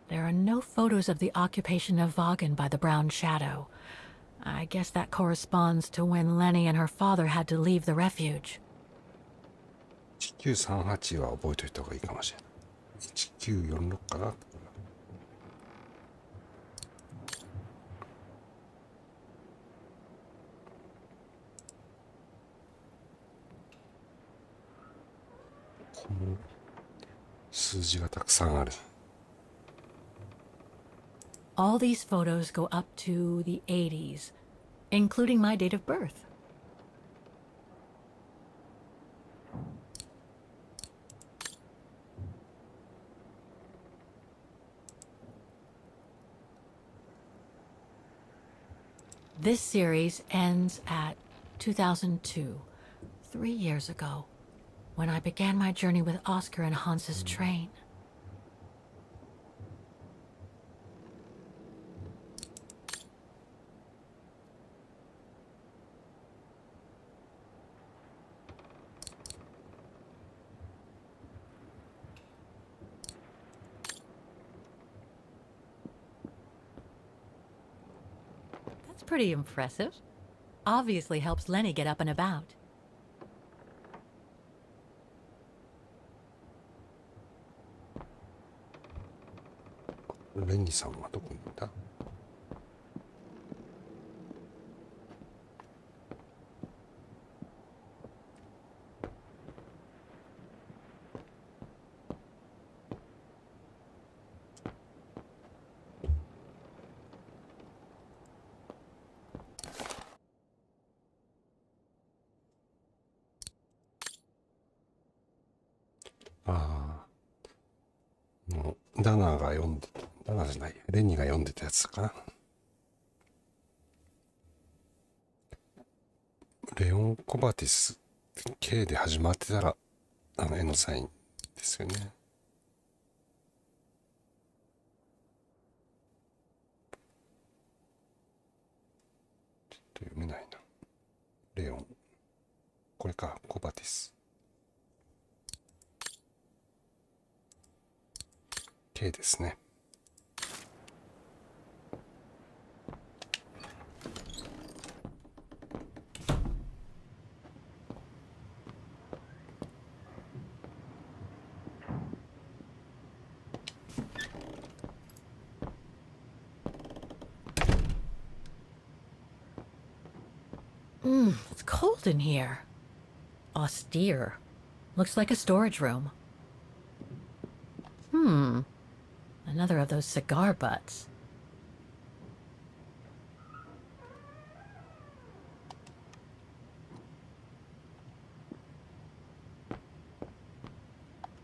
There are no photos of the occupation of Vågen by the Brown Shadow. I guess that corresponds to when Lenny and her father had to leave the refuge. 1938は覚えておいた方がいいかもしれない。1946かな。この数字がたくさんある。All these photos go up to the 80s, including my date of birth. This series ends at 2002, 3 years ago, when I began my journey with Oscar and Hans's train. Pretty impressive. Obviously helps Lenny get up and about. レニさんはどこにいた？ああ、もうダナが読んでた、ダナじゃない、レニが読んでたやつかな。レオン・コバティス K で始まってたら絵のサインですよね。ちょっと読めないな。レオン、これか、コバティス K ですね。It's cold in here. Austere. Looks like a storage room. Another of those cigar butts.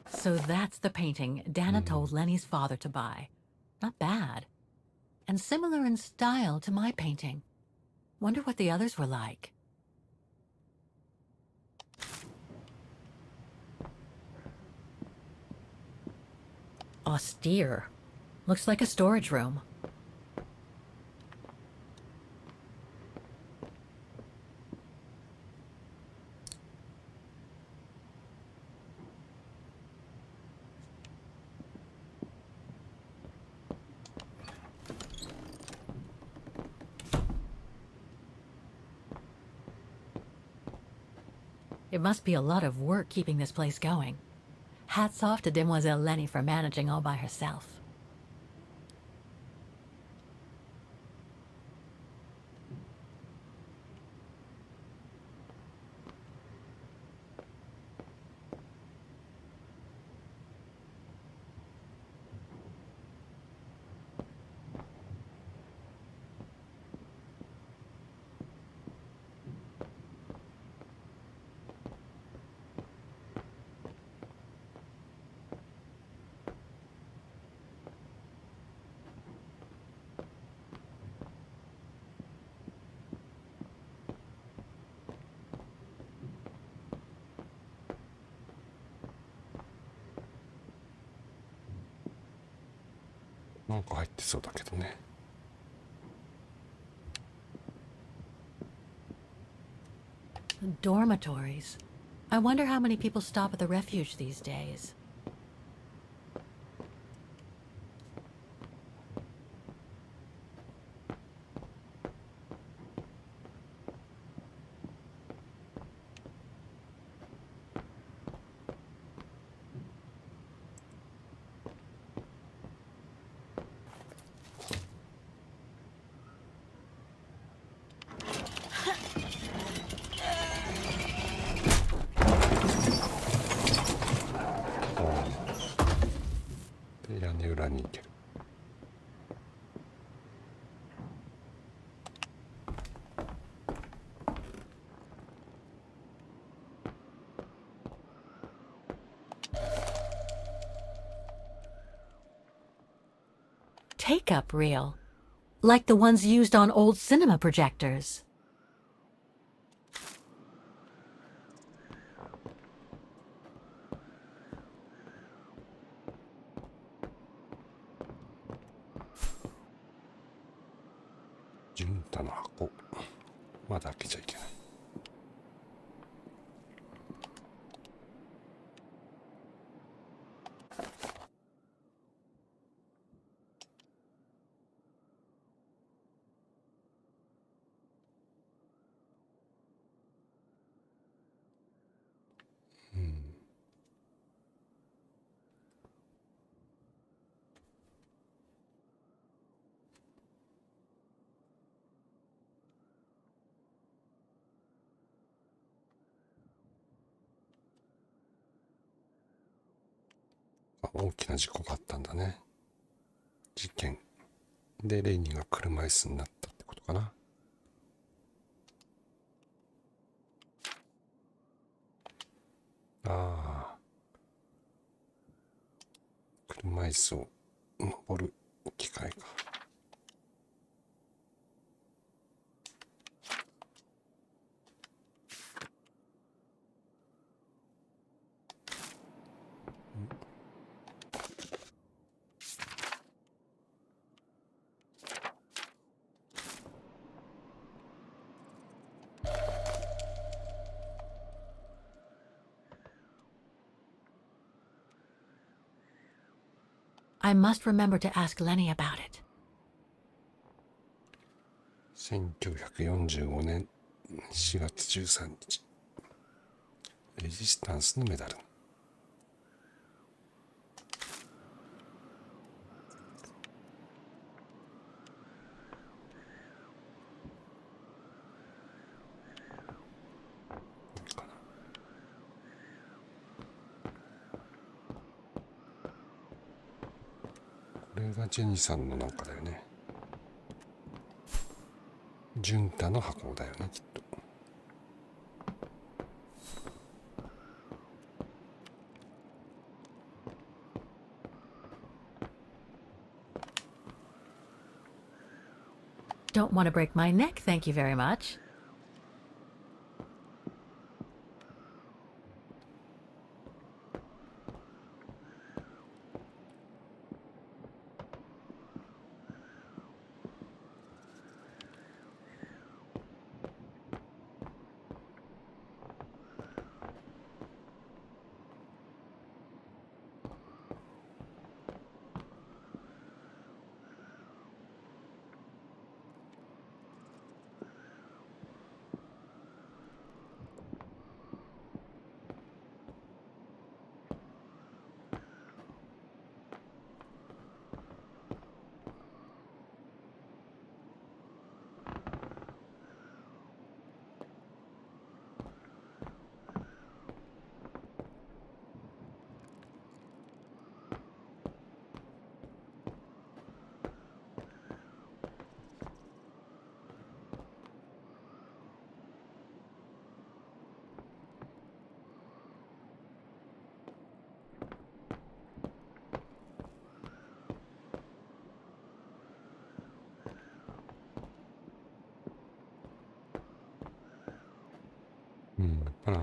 So that's the painting Dana told Lenny's father to buy. Not bad. And similar in style to my painting. Wonder what the others were like. Austere. Looks like a storage room. It must be a lot of work keeping this place going. Hats off to Demoiselle Lenny for managing all by herself.なんか入ってそうだけどね。Dormitories. I wonder how many people stop at the refuge these days. Take-up reel, like the ones used on old cinema projectors. Juntaの箱。まだ開けちゃいけない。大きな事故があったんだね。事件でレイニーが車椅子になったってことかな。ああ、車椅子を登る機械か。I must remember to ask Lenny about it. 1945年4月13日。レジスタンスのメダル。れがジェニさんのなんかだよね。ジュンタの箱だよね、きっと。Don't want to break my neck, thank you very much.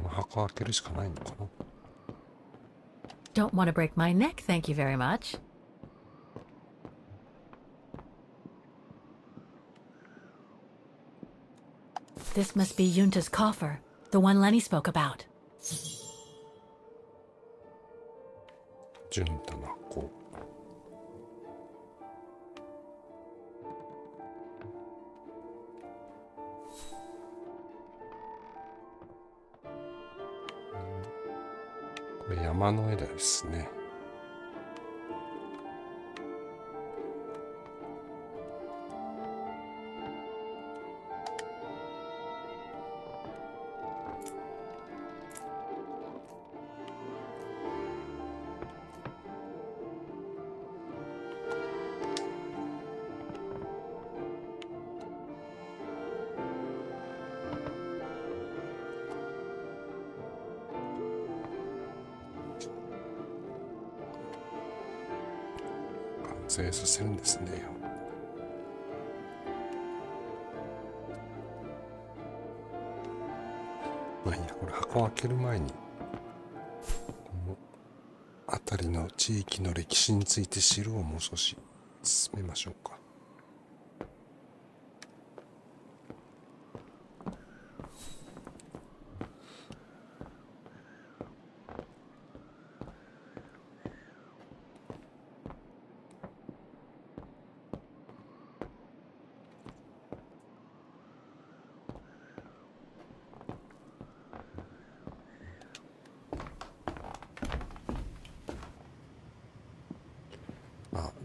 箱開けるしかないのかな。 Don't want to break my neck, thank you very much. This must be Yunta's coffer, the one Lenny spoke about. ジュンタの箱。これ山の絵ですね。完成させるんですね。まあいいや、これ箱を開ける前にこの辺りの地域の歴史について知るをもう少し進めましょうか。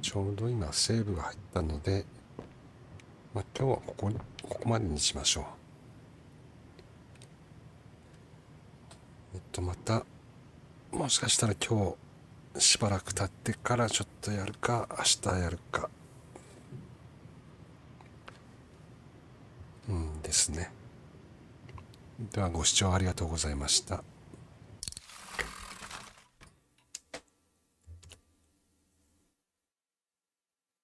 ちょうど今セーブが入ったので、今日はここまでにしましょう。またもしかしたら今日しばらく経ってからちょっとやるか、明日やるかですね。ではご視聴ありがとうございました。